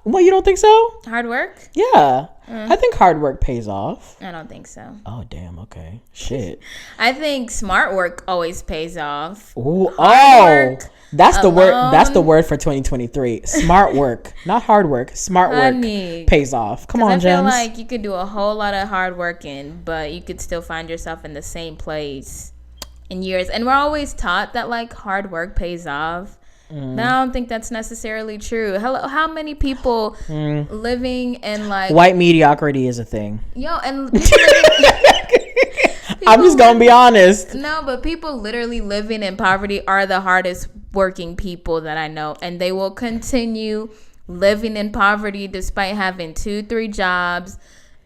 Well, you don't think so? Hard work? Yeah. I think hard work pays off. I don't think so. Oh, damn. Okay. Shit. I think smart work always pays off. Ooh, work that's the word. That's the word for 2023. Smart work, not hard work. Smart work pays off. Come on, Gems. I feel like you could do a whole lot of hard working, but you could still find yourself in the same place in years. And we're always taught that like hard work pays off. But I don't think that's necessarily true. Hello, how many people living in like white mediocrity is a thing. Yo, and I'm just gonna be honest. No, but people literally living in poverty are the hardest working people that I know, and they will continue living in poverty despite having 2-3 jobs.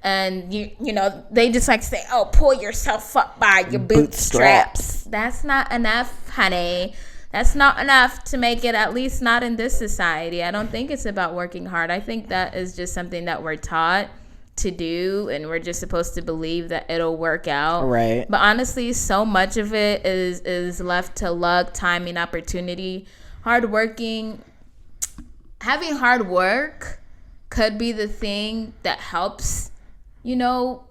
And you know, they just like say, oh, pull yourself up by your bootstraps. That's not enough, honey. That's not enough to make it, at least not in this society. I don't think it's about working hard. I think that is just something that we're taught to do, and we're just supposed to believe that it'll work out. Right. But honestly, so much of it is left to luck, timing, opportunity. Hardworking, having hard work could be the thing that helps, you know,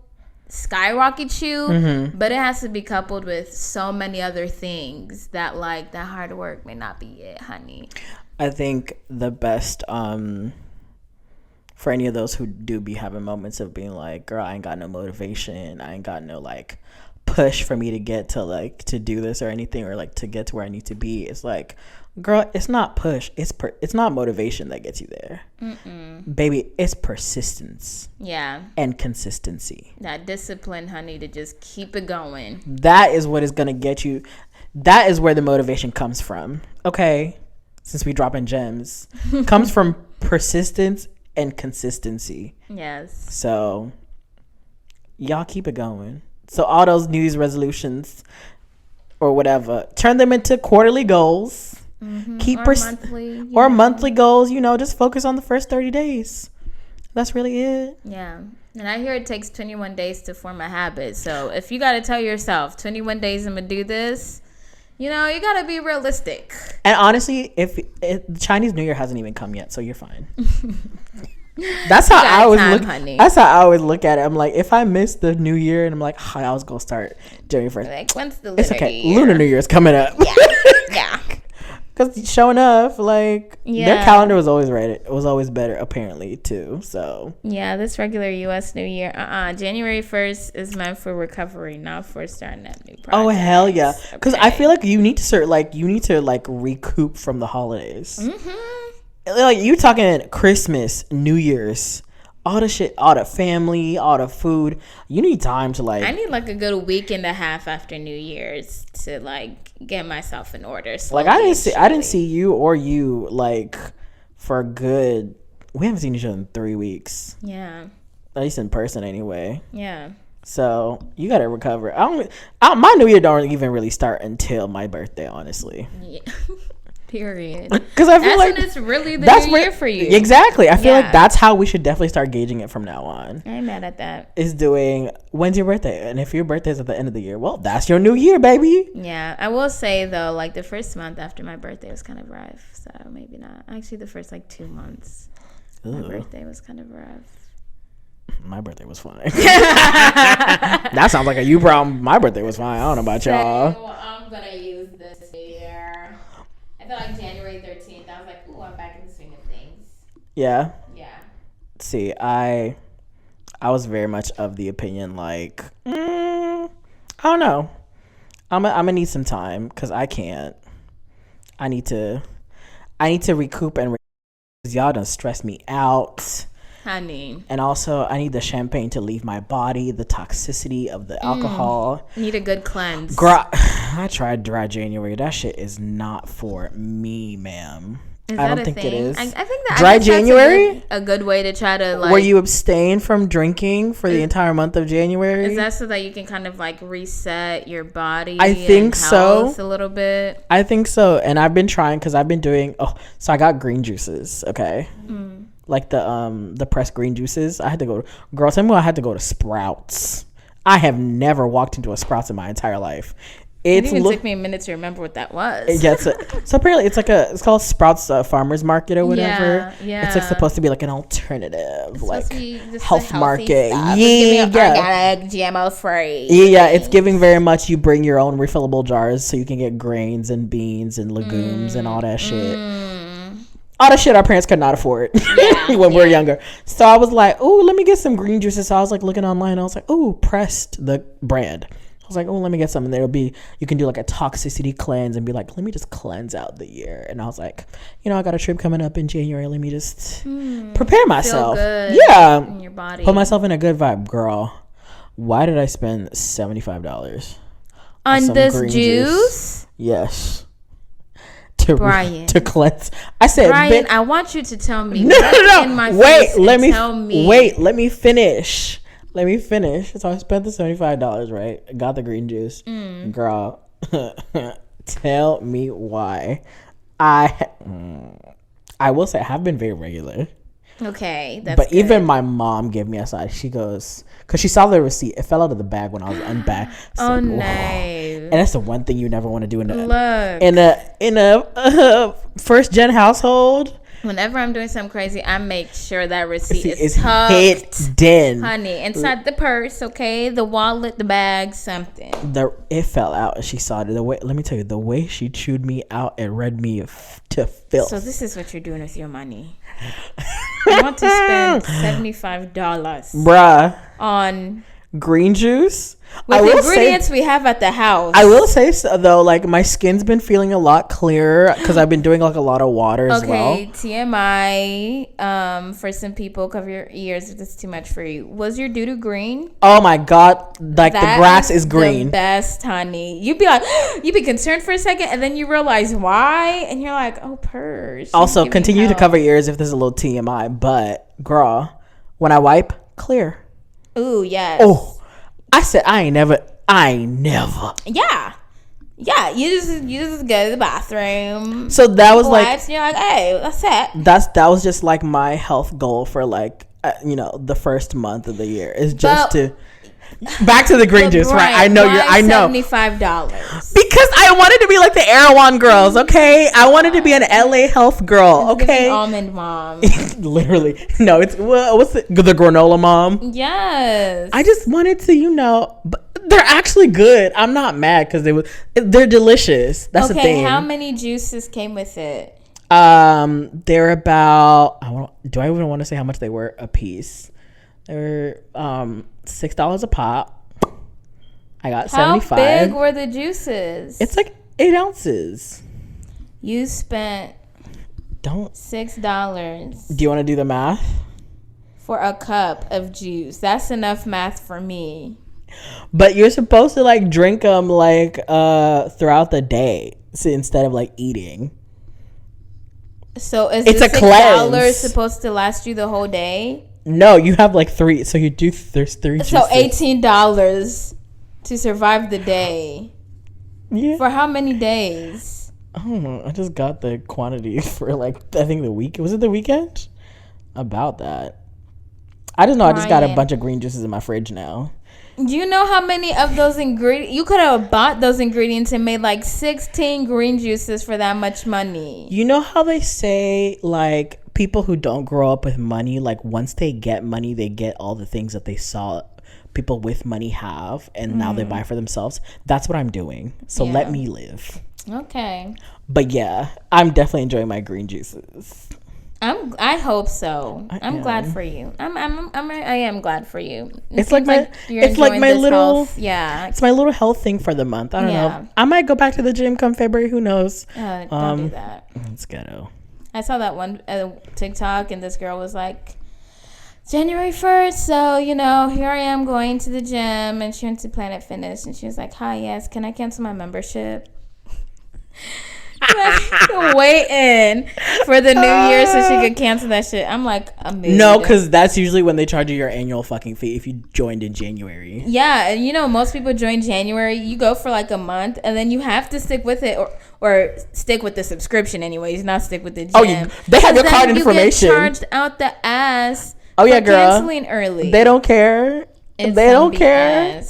skyrocket you, but it has to be coupled with so many other things that, like, that hard work may not be it, honey. I think the best for any of those who do be having moments of being like, girl, I ain't got no motivation, I ain't got no like push for me to get to like to do this or anything, or like to get to where I need to be. It's like, girl, it's not push, it's not motivation that gets you there. Baby, it's persistence. Yeah. And consistency. That discipline, honey, to just keep it going. That is what is gonna get you. That is where the motivation comes from. Okay, since we dropping gems, comes from persistence and consistency. Yes. So y'all keep it going. So all those New Year's resolutions or whatever, turn them into quarterly goals. Keep monthly goals. You know, just focus on the first 30 days. That's really it. Yeah. And I hear it takes 21 days to form a habit. So if you got to tell yourself 21 days I'm gonna do this, you know, you got to be realistic. And honestly, if Chinese New Year hasn't even come yet, so you're fine. That's how I always look. Honey. That's how I always look at it. I'm like, if I miss the New Year, and I'm like, oh, I was gonna start January 1st. Like, when's the it's okay. Lunar New Year is coming up. Yeah. Because sure enough, like, their calendar was always right. It was always better, apparently, too. So yeah, this regular U.S. New Year, January 1st is meant for recovery, not for starting that new project. Oh hell yeah! Because I feel like you need to recoup from the holidays. Like, you talking Christmas, New Year's, all the shit, all the family, all the food. You need time to like. I need like a good week and a half after New Year's to like get myself in order. Like I didn't see you or you like for a good. We haven't seen each other in 3 weeks. Yeah. At least in person, anyway. Yeah. So you gotta recover. My New Year don't even really start until my birthday, honestly. Yeah. Period. Because I feel like it's really the new year for you. Exactly. I feel like that's how we should definitely start gauging it from now on. I ain't mad at that. Is doing, when's your birthday? And if your birthday is at the end of the year, well, that's your new year, baby. Yeah. I will say, though, like the first month after my birthday was kind of rough. So maybe not. Actually, the first like 2 months, my birthday was kind of rough. My birthday was fine. That sounds like a you problem. My birthday was fine. I don't know about y'all. So I'm going to use this year. I feel like January 13th, I was like, ooh, I'm back in the swing of things. Yeah? Yeah. See, I was very much of the opinion, like, I don't know. I'm gonna need some time because I can't. I need to recoup and because y'all done stress me out. Honey. And also, I need the champagne to leave my body, the toxicity of the alcohol. Need a good cleanse. I tried dry January. That shit is not for me, ma'am. I don't think it is. I think that dry January a good way to try to like. Where you abstain from drinking for the entire month of January. Is that so that you can kind of like reset your body? I think so. A little bit. I think so, and I've been trying because I've been doing. So I got green juices. Okay. Like the pressed green juices. I had to go. Girl, tell me I had to go to Sprouts. I have never walked into a Sprouts in my entire life. It even took me a minute to remember what that was. Yeah, so apparently it's called Sprouts Farmers Market or whatever. Yeah. It's like supposed to be like an alternative, like health Organic, market. GMO free. Yeah, it's giving very much. You bring your own refillable jars so you can get grains and beans and legumes and all that shit. All the shit our parents could not afford when we were younger. So I was like, oh, let me get some green juices. So I was like looking online. I was like, oh, Pressed, the brand. I was like, oh, let me get some. And there'll be, you can do like a toxicity cleanse and be like, let me just cleanse out the year. And I was like, I got a trip coming up in January. Let me just prepare myself. Feel good in your body. Put myself in a good vibe. Girl, why did I spend $75 on this juice? Yes. Brian. to cleanse. I said, Brian, I want you to tell me. No. In my Wait, face let me tell me. wait. Let me finish. So I spent the $75, right? I got the green juice. Girl, tell me why. I will say I have been very regular. Okay, that's but good. even my mom gave me a side. She goes, because she saw the receipt. It fell out of the bag when I was unbagged. So, oh no! And that's the one thing you never want to do in a first gen household. Whenever I'm doing something crazy, I make sure that receipt is tucked, hidden, honey, inside the purse. Okay, the wallet, the bag, something. It fell out, and she saw it. Let me tell you, the way she chewed me out and read me to filth. So this is what you're doing with your money. I want to spend $75, bruh, on green juice with the ingredients we have at the house. I will say so, though, like my skin's been feeling a lot clearer because I've been doing like a lot of water as well. Okay, TMI. For some people, cover your ears if this is too much for you. Was your doo-doo green? Oh my god! Like the grass is green. The best, honey. You'd be concerned for a second, and then you realize why, and you're like, oh, purse. Also, continue to cover your ears if there's a little TMI. But girl, when I wipe, clear. Ooh, yes. Oh. I said I never. Yeah. You just go to the bathroom. So that was like, and you're like, hey, that's it. That was just like my health goal for like the first month of the year is just to back to the green juice, right? I know $75 because I wanted to be like the Erewhon girls. Okay, I wanted to be an LA health girl. Okay, almond mom. Literally, no. It's what's the granola mom? Yes. I just wanted to, but they're actually good. I'm not mad because they're delicious. That's the thing. How many juices came with it? They're about. Do I even want to say how much they were a piece? They're $6 a pop. I got 75. How big were the juices? It's like 8 ounces. You spent $6. Do you want to do the math? For a cup of juice. That's enough math for me. But you're supposed to like drink them like throughout the day, so instead of like eating. So is it's the $6 supposed to last you the whole day? No, you have like 3. So there's 3 juices. So $18 to survive the day. Yeah. For how many days? I don't know. I just got the quantity for like I think the week. Was it the weekend? About that. I just know. I just got a bunch of green juices in my fridge now. Do you know how many of those ingredients you could have bought those ingredients and made like 16 green juices for that much money? You know how they say like people who don't grow up with money, like once they get money, they get all the things that they saw people with money have, and now they buy for themselves. That's what I'm doing. So let me live. Okay. But yeah, I'm definitely enjoying my green juices. I hope so. I'm glad for you. I am glad for you. It's like my little It's my little health thing for the month. I don't know. I might go back to the gym come February. Who knows? Don't do that. It's ghetto. I saw that one TikTok, and this girl was like, January 1st, so here I am going to the gym, and she went to Planet Fitness, and she was like, hi, yes, can I cancel my membership? Waiting for the new year so she could cancel that shit. I'm like, amazing. No, because that's usually when they charge you your annual fucking fee if you joined in January. Yeah, and most people join January. You go for like a month, and then you have to stick with it, or stick with the subscription anyways, not stick with the gym. Oh, they have your card information. You get charged out the ass. Oh yeah, girl. Canceling early. They don't care. They don't care.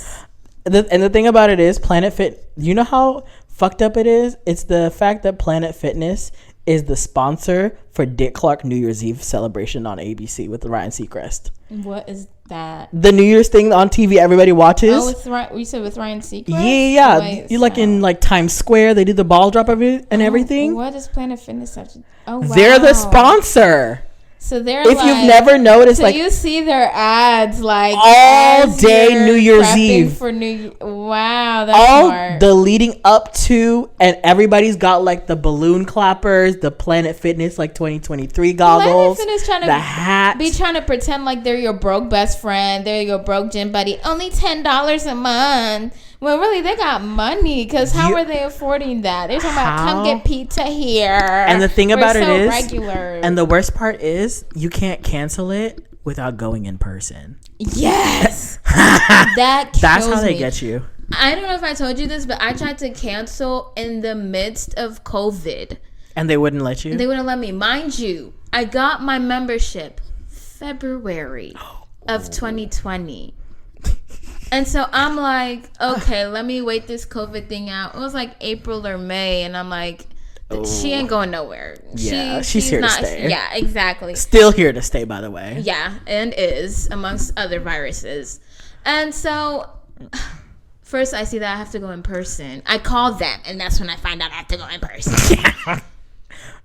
And the thing about it is, Planet Fit. You know how fucked up it is? It's the fact that Planet Fitness is the sponsor for Dick Clark New Year's Eve celebration on ABC with Ryan Seacrest. What is that? The New Year's thing on TV everybody watches. Oh, you said with Ryan Seacrest? Yeah. You like in like Times Square, they do the ball drop of it and everything. What does Planet Fitness have to? Oh, wow. They're the sponsor. So they're if you've never noticed, so you see their ads like all day New Year's Eve for wow, that's all smart. The leading up to, and everybody's got like the balloon clappers, the Planet Fitness like 2023 goggles, Planet Fitness the hat. Be trying to pretend like they're your broke best friend, they're your broke gym buddy. Only $10 a month. Well, really, they got money because how are they affording that? They're talking about come get pizza here. And the thing about it is, regular. And the worst part is, you can't cancel it without going in person. Yes, that's how they get you. I don't know if I told you this, but I tried to cancel in the midst of COVID, and they wouldn't let you. They wouldn't let me. Mind you, I got my membership February of 2020. And so I'm like, okay, let me wait this COVID thing out. It was like April or May, and I'm like, she ain't going nowhere. Yeah, she's here to stay. Yeah, exactly. Still here to stay, by the way. Yeah, and is, amongst other viruses. And so, first I see that I have to go in person. I call them, and that's when I find out I have to go in person.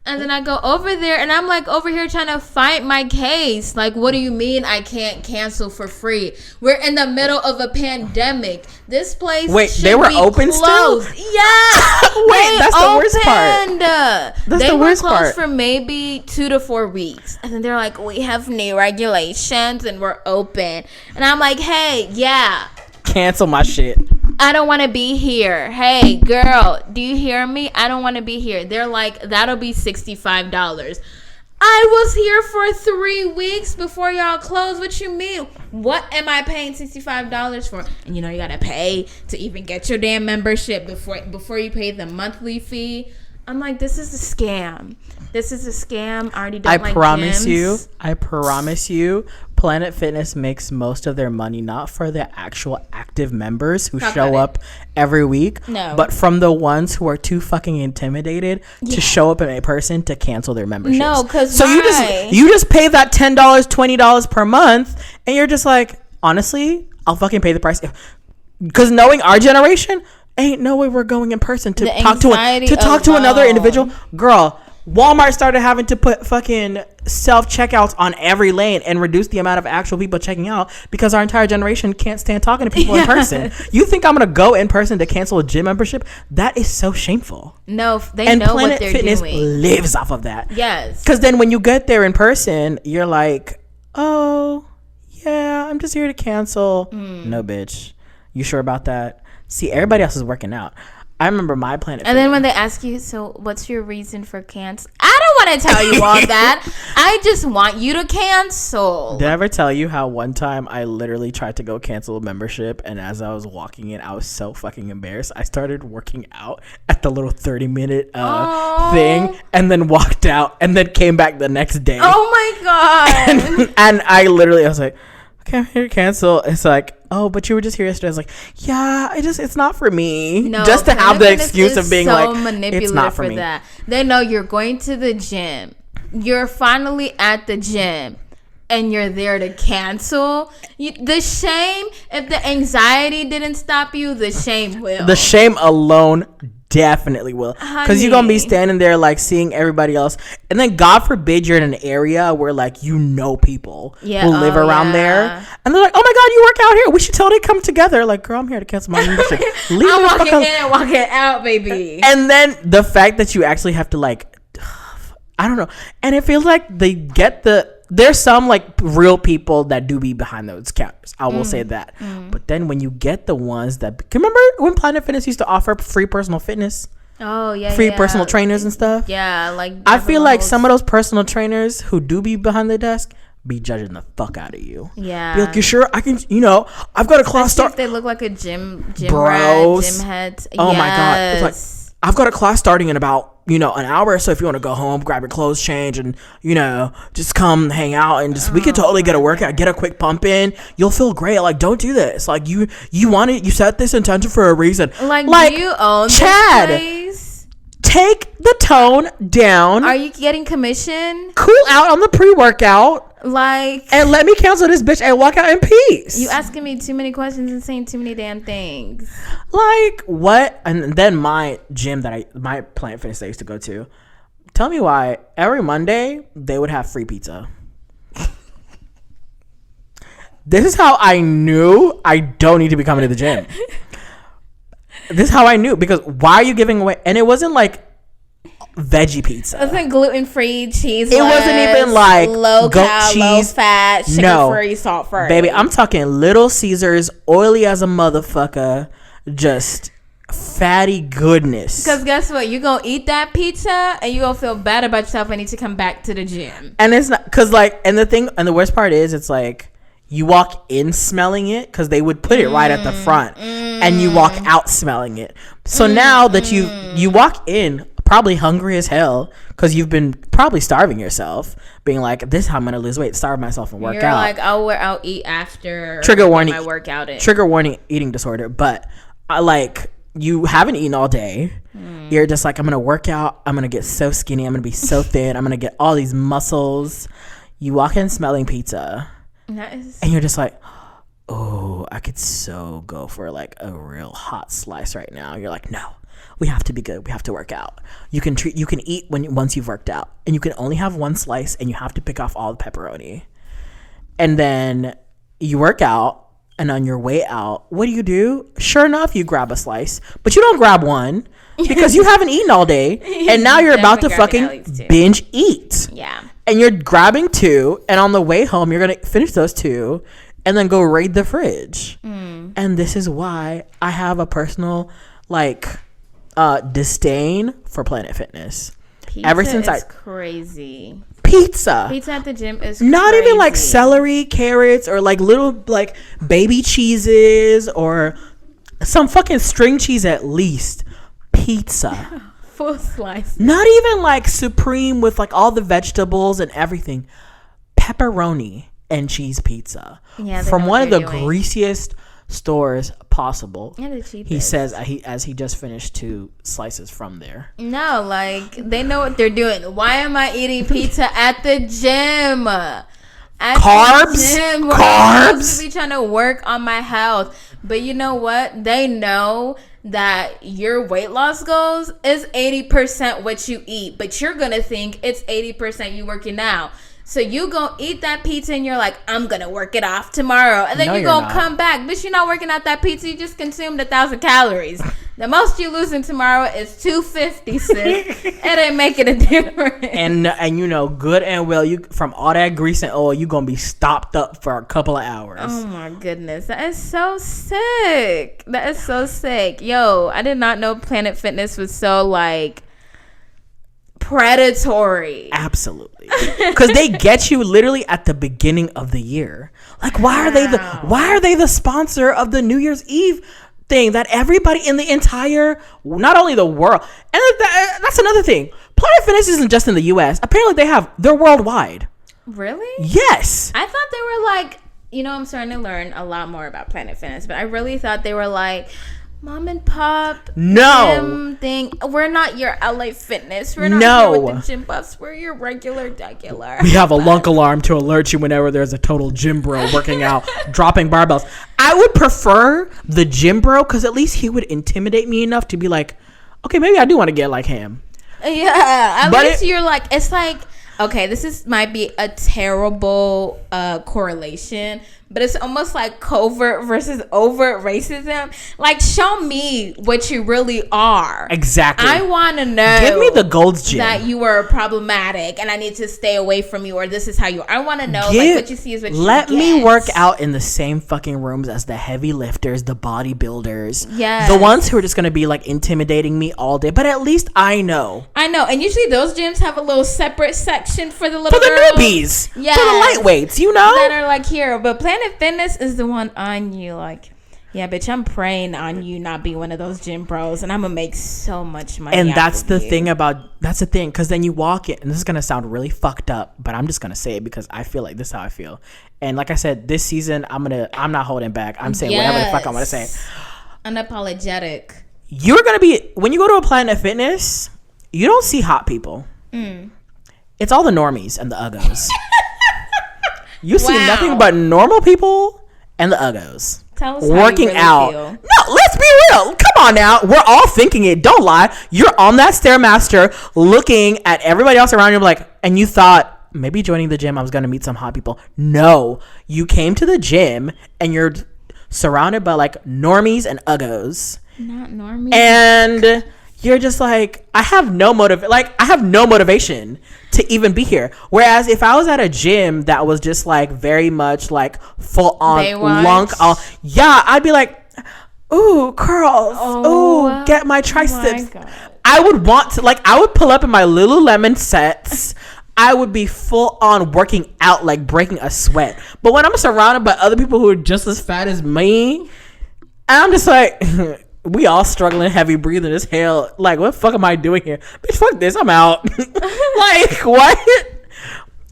And then I go over there, and I'm like over here trying to fight my case. Like, what do you mean I can't cancel for free? We're in the middle of a pandemic. This place they were open closed. Still? Yeah. Wait, that's the worst part. They were closed for maybe 2 to 4 weeks. And then they're like, we have new regulations, and we're open. And I'm like, hey, yeah. Cancel my shit. I don't want to be here. Hey, girl, do you hear me? I don't want to be here. They're like, that'll be $65. I was here for 3 weeks before y'all closed. What you mean? What am I paying $65 for? And you got to pay to even get your damn membership before you pay the monthly fee. I'm like, this is a scam. This is a scam. I already don't like gyms. I promise you, Planet Fitness makes most of their money not for the actual active members who show up every week, but from the ones who are too fucking intimidated to show up in person to cancel their memberships. No, because you just pay that $10, $20 per month, and you're just like, honestly, I'll fucking pay the price. Because knowing our generation, ain't no way we're going in person to talk to another individual. Girl, Walmart started having to put fucking self-checkouts on every lane and reduce the amount of actual people checking out because our entire generation can't stand talking to people in person. You think I'm going to go in person to cancel a gym membership? That is so shameful. No, they know what they're Fitness doing. Lives off of that. Yes. Because then when you get there in person, you're like, oh, yeah, I'm just here to cancel. No, bitch. You sure about that? See, everybody else is working out. I remember my Planet And then when they ask you, so what's your reason for cancel? I don't want to tell you all that. I just want you to cancel. Did I ever tell you how one time I literally tried to go cancel a membership, and as I was walking in, I was so fucking embarrassed. I started working out at the little 30-minute thing, and then walked out, and then came back the next day. Oh my God. And I was like, okay, I'm here to cancel. It's like, oh, but you were just here yesterday. I was like, yeah, it's not for me. No, just to have the excuse of being so like, manipulative it's not for me. That. They know you're going to the gym. You're finally at the gym. And you're there to cancel. The shame, if the anxiety didn't stop you, the shame will. The shame alone definitely will. Because you're going to be standing there like seeing everybody else. And then God forbid you're in an area where like people who live around there. And they're like, oh my God, you work out here. We should totally come together. Like, girl, I'm here to cancel my membership. I'm walking in and walking out, baby. And then the fact that you actually have to like, I don't know. And it feels like they get there's some like real people that do be behind those counters. I will say that. But then when you get the ones that, remember when Planet Fitness used to offer free personal fitness? Oh yeah, free personal trainers and stuff. Yeah, like I feel like some of those personal trainers who do be behind the desk be judging the fuck out of you. Yeah, be like, you sure I can? I've got a class start. If they look like a gym bros, rat, gym heads. Oh my God, it's like I've got a class starting in about an hour, so if you want to go home, grab your clothes, change, and just come hang out, and just we could totally get a workout, get a quick pump in. You'll feel great. Like, don't do this. Like, you set this intention for a reason. Like you own Chad, this place? Take the tone down. Are you getting commission? Cool out on the pre-workout. And let me cancel this bitch and walk out in peace. You asking me too many questions and saying too many damn things. Like what? And then my gym my Planet Fitness I used to go to. Tell me why every Monday they would have free pizza. This is how I knew I don't need to be coming to the gym. This is how I knew, because why are you giving away? And it wasn't like veggie pizza. It wasn't gluten-free, cheese. It wasn't even like low goat cal, cheese, low fat, sugar-free, salt-free. Baby, I'm talking Little Caesars, oily as a motherfucker. just fatty goodness. Because guess what? You're going to eat that pizza and you're going to feel bad about yourself and need to come back to the gym. And it's not, because like, and the worst part is, it's like, you walk in smelling it, because they would put it right at the front, and you walk out smelling it. So now that you walk in probably hungry as hell, because you've been probably starving yourself, being like, this is how I'm going to lose weight, starve myself and work You're out. like, I'll eat after trigger warning, my workout in. Trigger warning, eating disorder. But you haven't eaten all day. You're just like, I'm going to work out. I'm going to get so skinny. I'm going to be so thin. I'm going to get all these muscles. You walk in smelling pizza. And you're just like, oh, I could so go for like a real hot slice right now. You're like, no, we have to be good. We have to work out. You can eat once you've worked out, and you can only have one slice, and you have to pick off all the pepperoni. And then you work out, and on your way out, what do? Sure enough, you grab a slice, but you don't grab one because you haven't eaten all day, and now you're about to fucking binge eat. Yeah. And you're grabbing two, and on the way home, you're going to finish those two and then go raid the fridge. And this is why I have a personal, disdain for Planet Fitness. Pizza Ever since is crazy. Pizza at the gym is not crazy. even like celery, carrots, or like little like baby cheeses or some fucking string cheese at least. Pizza. Full slice. Not even like supreme with like all the vegetables and everything. Pepperoni and cheese pizza. Yeah, from one of the greasiest stores possible. And the cheapest. He says as he just finished 2 slices from there. No, like they know what they're doing. Why am I eating pizza at the gym? Carbs. I'm supposed to be trying to work on my health. But you know what? They know that your weight loss goals is 80% what you eat, but you're gonna think it's 80% you working out. So you gonna eat that pizza and you're like, I'm gonna work it off tomorrow, and then you're gonna come back, bitch. You're not working out that pizza. You just consumed 1,000 calories. The most you losing tomorrow is 250, sis. It ain't making a difference. And you know good and well, you from all that grease and oil, you gonna be stopped up for a couple of hours. Oh my goodness, that is so sick. That is so sick. Yo, I did not know Planet Fitness was so like predatory. Absolutely, because they get you literally at the beginning of the year. Like, why are they the sponsor of the New Year's Eve thing that everybody in the entire, not only the world, and that's another thing. Planet Fitness isn't just in the U.S. Apparently, they're worldwide. Really? Yes. I thought they were like, I'm starting to learn a lot more about Planet Fitness, but I really thought they were like mom and pop gym thing. We're not your LA Fitness. We're not here with the gym buffs. We're your regular. We have a lunk alarm to alert you whenever there's a total gym bro working out, dropping barbells. I would prefer the gym bro, because at least he would intimidate me enough to be like, okay, maybe I do want to get like him. Yeah, at least you're like, it's like, okay, might be a terrible correlation, but it's almost like covert versus overt racism. Like, show me what you really are. Exactly. I want to know. Give me the Gold's Gym. That you were problematic and I need to stay away from you, or this is how you are. I want to know like what you see is what you get. Let me work out in the same fucking rooms as the heavy lifters, the bodybuilders. Yes. The ones who are just going to be like intimidating me all day. But at least I know. And usually those gyms have a little separate section for the little girls. For the newbies. Yes. For the lightweights, That are like here. But Planet Fitness is the one on you, like, yeah, bitch, I'm praying on you not be one of those gym bros, and I'm gonna make so much money. And that's the thing, because then you walk in, and this is gonna sound really fucked up, but I'm just gonna say it because I feel like this is how I feel. And like I said, this season I'm not holding back. I'm saying whatever the fuck I want to say. Unapologetic. You're gonna be, when you go to a Planet Fitness, you don't see hot people. It's all the normies and the uggos. You see nothing but normal people and the uggos. Tell us working how you really out. Feel. No, let's be real. Come on now. We're all thinking it. Don't lie. You're on that Stairmaster looking at everybody else around you like, and you thought maybe joining the gym I was going to meet some hot people. No. You came to the gym and you're surrounded by like normies and uggos. Not normies. And you're just like, I have no motivation to even be here. Whereas if I was at a gym that was just like very much like full on lunk, I'd be like, ooh, curls. Ooh, get my triceps. I would want to, like, I would pull up in my Lululemon sets. I would be full on working out, like breaking a sweat. But when I'm surrounded by other people who are just as fat as me, I'm just like, we all struggling, heavy breathing as hell. Like, what the fuck am I doing here? Bitch, fuck this. I'm out. Like, what?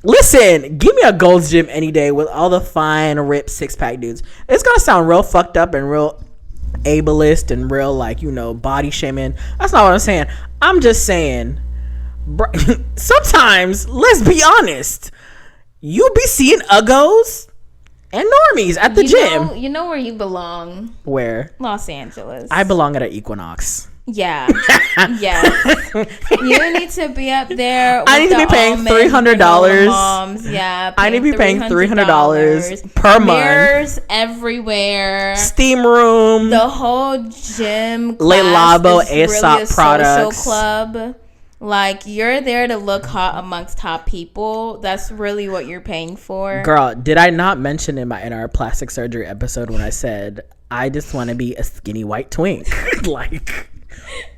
Listen, give me a Gold's Gym any day with all the fine, ripped, six-pack dudes. It's gonna sound real fucked up and real ableist and real, like, you know, body shaming. That's not what I'm saying. I'm just saying, sometimes, let's be honest, you be seeing uggos and normies at the gym. You know where you belong. Where? Los Angeles. I belong at an Equinox. Yeah. Yes. You need to be up there with I need to be paying $300. Moms. Yeah. I need to be paying $300 per month. Mirrors everywhere. Steam room. The whole gym class Le Labo is really Aesop a products. social club. Like, you're there to look hot amongst hot people. That's really what you're paying for. Girl, did I not mention in our plastic surgery episode when I said I just want to be a skinny white twink? Like,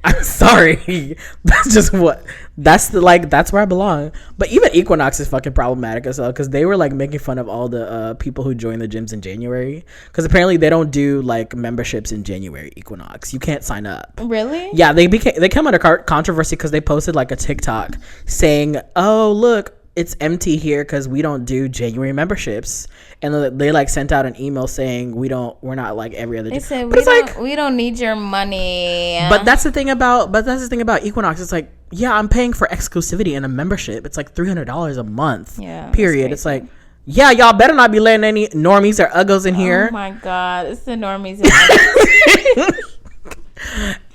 I'm sorry. That's where I belong. But even Equinox is fucking problematic as well, because they were like making fun of all the people who joined the gyms in January, because apparently they don't do like memberships in January. Equinox, you can't sign up. Really? Yeah, they come under controversy because they posted like a TikTok saying, "Oh, look, it's empty here because we don't do January memberships," and they like sent out an email saying we're not like every other. They said we don't need your money. But that's the thing about Equinox. It's like, yeah, I'm paying for exclusivity and a membership. It's like $300 a month. Yeah. Period. It's like, yeah, y'all better not be letting any normies or uggos in here. Oh my God, it's the normies.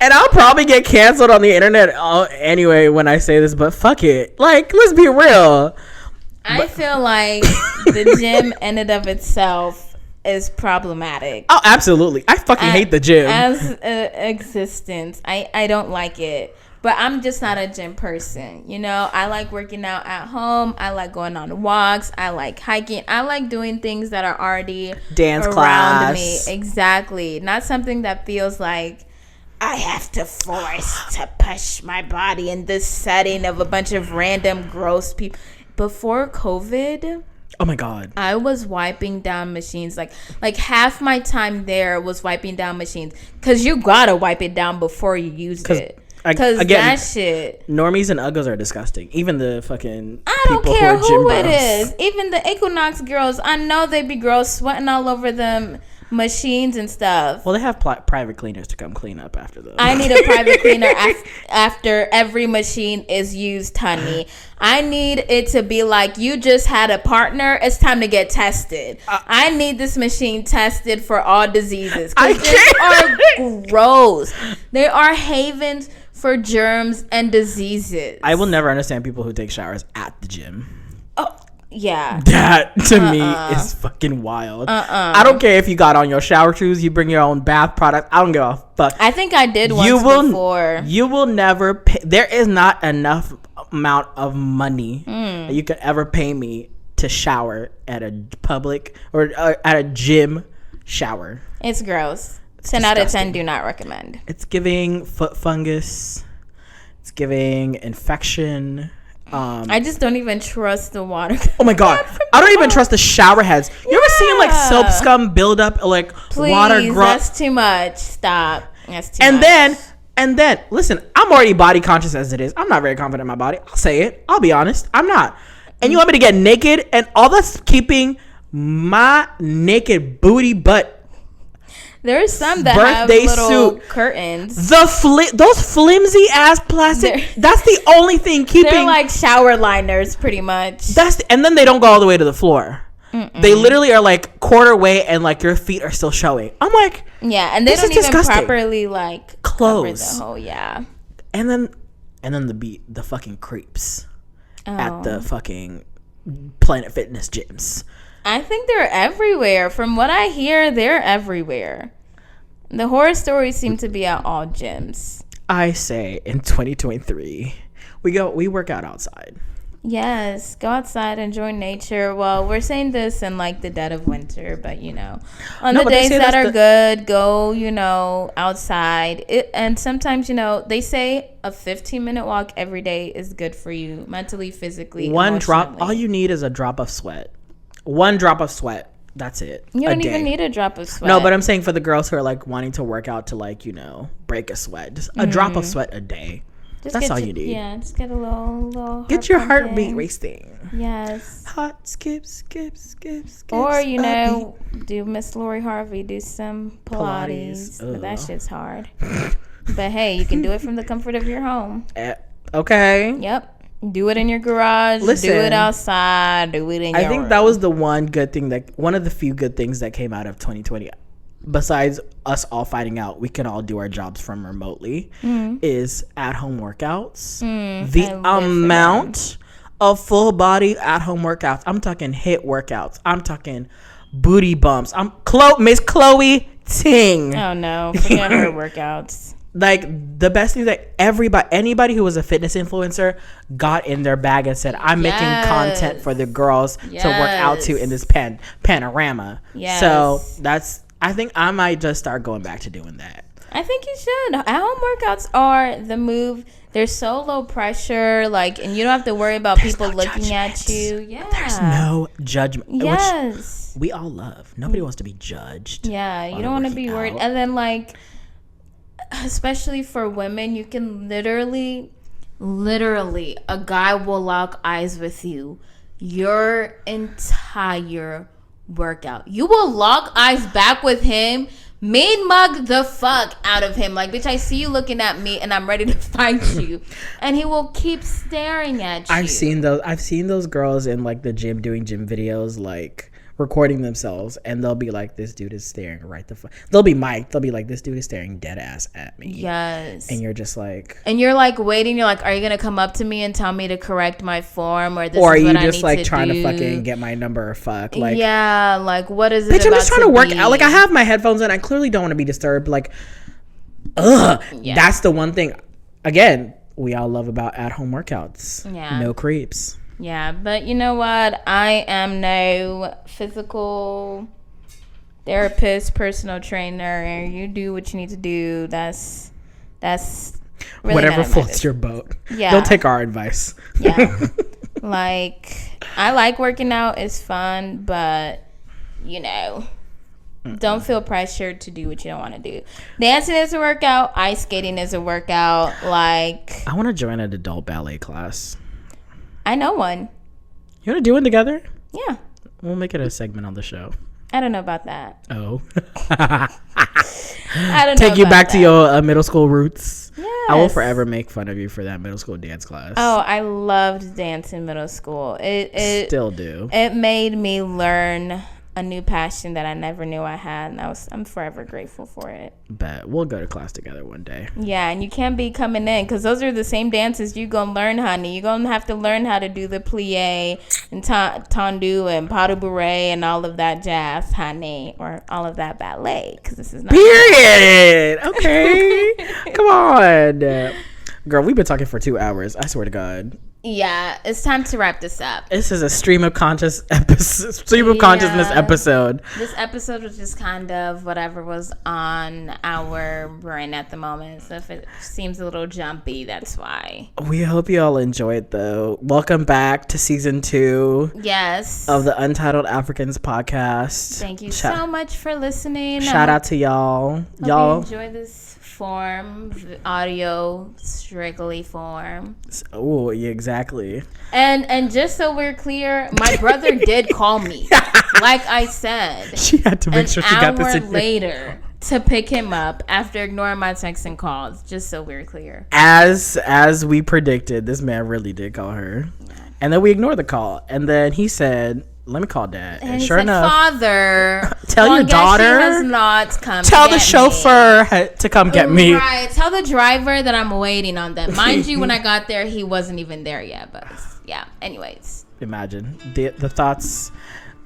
And I'll probably get canceled on the internet anyway when I say this, but fuck it. Like, let's be real. I feel like the gym in and of itself is problematic. Oh, absolutely. I fucking hate the gym. As an existence, I don't like it. But I'm just not a gym person. You know, I like working out at home. I like going on walks. I like hiking. I like doing things that are already dance around class. me. Exactly. Not something that feels like I have to force to push my body in this setting of a bunch of random gross people. Before COVID, oh my God, I was wiping down machines. Like half my time there was wiping down machines, because you gotta wipe it down before you use it. Because that shit, normies and uggos are disgusting. Even the fucking I don't people care who it is. Even the Equinox girls, I know they be gross, sweating all over them machines and stuff. Well, they have private cleaners to come clean up after them. I need a private cleaner after every machine is used, honey. I need it to be like, you just had a partner, it's time to get tested. I need this machine tested for all diseases, because they are gross. They are havens for germs and diseases. I will never understand people who take showers at the gym. Oh, yeah. That to me is fucking wild. I don't care if you got on your shower shoes, you bring your own bath product. I don't give a fuck. I think I did once before. You will never pay. There is not enough amount of money that you could ever pay me to shower at a public or at a gym shower. It's gross. 10 out of 10 do not recommend. It's giving foot fungus. It's giving infection. I just don't even trust the water. Oh my God, I don't even trust the shower heads. You ever seen like soap scum build up, like water? That's too much. Stop. That's too much. And then listen, I'm already body conscious as it is. I'm not very confident in my body. I'll say it. I'll be honest. I'm not. And you want me to get naked, and all that's keeping my naked booty butt. There's some that have little curtains. Those flimsy ass plastic. That's the only thing keeping. They're like shower liners, pretty much. And then they don't go all the way to the floor. They literally are like quarter way, and like your feet are still showing. I'm like, yeah, and they don't even properly like close the whole, yeah. And then the fucking creeps at the fucking Planet Fitness gyms. I think they're everywhere. From what I hear, they're everywhere. The horror stories seem to be at all gyms. I say in 2023, we work out outside. Yes, go outside, enjoy nature. Well, we're saying this in like the dead of winter, but on the days that are good, go, outside. And sometimes, they say a 15-minute walk every day is good for you mentally, physically, one drop. All you need is a drop of sweat. One drop of sweat. That's it. You don't even need a drop of sweat. No, but I'm saying for the girls who are like wanting to work out to like, break a sweat, just a drop of sweat a day. That's all you need. Yeah, just get a little get your heartbeat racing. Yes. Hot skips. Or, do Miss Lori Harvey, do some Pilates. But that shit's hard. But hey, you can do it from the comfort of your home. Okay. Yep. Do it in your garage. Listen, do it outside. Do it in your room. That was the one of the few good things that came out of 2020. Besides us all finding out we can all do our jobs from remotely, is at-home works. The amount of full-body at-home workouts. I'm talking HIIT workouts. I'm talking booty bumps. I'm Miss Chloe Ting. Oh, no. Forget her workouts. Like, the best thing that anybody who was a fitness influencer got in their bag and said, I'm making content for the girls to work out to in this panorama. Yes. So I think I might just start going back to doing that. I think you should. At-home workouts are the move. They're so low pressure, and you don't have to worry about people looking at you. Yeah. There's no judgment. Yes. Which we all love. Nobody wants to be judged. Yeah, you don't want to be worried. And then, especially for women, you can literally, a guy will lock eyes with you your entire workout. You will lock eyes back with him, mean mug the fuck out of him. Like, bitch, I see you looking at me and I'm ready to fight you. And he will keep staring at you. I've seen those girls in the gym doing gym videos, recording themselves, and they'll be like, this dude is staring right the fuck. They'll be mic'd. They'll be like, this dude is staring dead ass at me. Yes. And you're just like, and you're waiting. You're like, are you gonna come up to me and tell me to correct my form, or this or is what are you just I need to trying do? to fucking get my number or fuck? What is it? Bitch, I'm just trying to work out. I have my headphones in. I clearly don't want to be disturbed. That's the one thing. Again, we all love about at-home workouts. Yeah. No creeps. Yeah, but you know what? I am no physical therapist, personal trainer. You do what you need to do. That's really whatever floats your boat. Yeah. Don't take our advice. Yeah. I like working out. It's fun, but don't feel pressured to do what you don't want to do. Dancing is a workout. Ice skating is a workout. I want to join an adult ballet class. I know one. You want to do one together? Yeah. We'll make it a segment on the show. I don't know about that. Oh. I don't know. Take you back to your middle school roots. Yes. I will forever make fun of you for that middle school dance class. Oh, I loved dance in middle school. It still do. It made me learn a new passion that I never knew I had, and I'm forever grateful for it. Bet we'll go to class together one day. Yeah, and you can't be coming in because those are the same dances you gonna learn, honey. You gonna have to learn how to do the plie and tendu and pas de bourrée and all of that jazz, honey, or all of that ballet, because this is not period. Okay. Come on, girl, we've been talking for 2 hours. I swear to God. Yeah, it's time to wrap this up. This is a stream of consciousness episode. This episode was just kind of whatever was on our brain at the moment. So if it seems a little jumpy, that's why. We hope you all enjoyed, though. Welcome back to season 2. Yes. Of the Untitled Africans podcast. Thank you so much for listening. Shout out to y'all. Y'all enjoy this form, audio strictly form. Oh, yeah, exactly. And just so we're clear, my brother did call me. Like I said, she had to make sure she got this an hour later to pick him up after ignoring my texts and calls. Just so we're clear. As we predicted, this man really did call her, and then we ignored the call, and then he said, let me call Dad. And sure enough, Father, tell your daughter has not come. Tell the chauffeur to come get me. Right. Tell the driver that I'm waiting on them. Mind you, when I got there, he wasn't even there yet. But yeah. Anyways, imagine the thoughts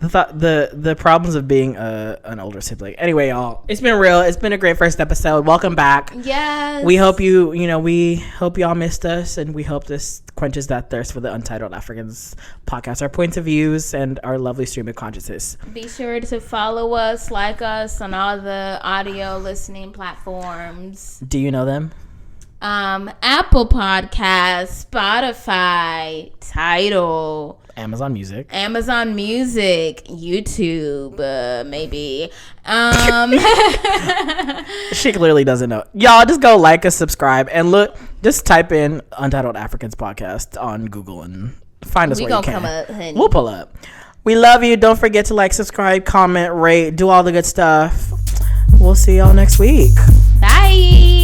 the problems of being an older sibling. Anyway, y'all, it's been real. It's been a great first episode. Welcome back. Yes. We hope we hope y'all missed us, and we hope this quenches that thirst for the Untitled Africans podcast, our points of views, and our lovely stream of consciousness. Be sure to follow us, like us on all the audio listening platforms. Do you know them? Apple Podcasts, Spotify, Tidal, Amazon Music, YouTube, maybe. She clearly doesn't know. Y'all just go like us, subscribe, and look. Just type in Untitled Africans podcast on Google and find us where you can. Come up, honey. We'll pull up. We love you. Don't forget to like, subscribe, comment, rate, do all the good stuff. We'll see y'all next week. Bye.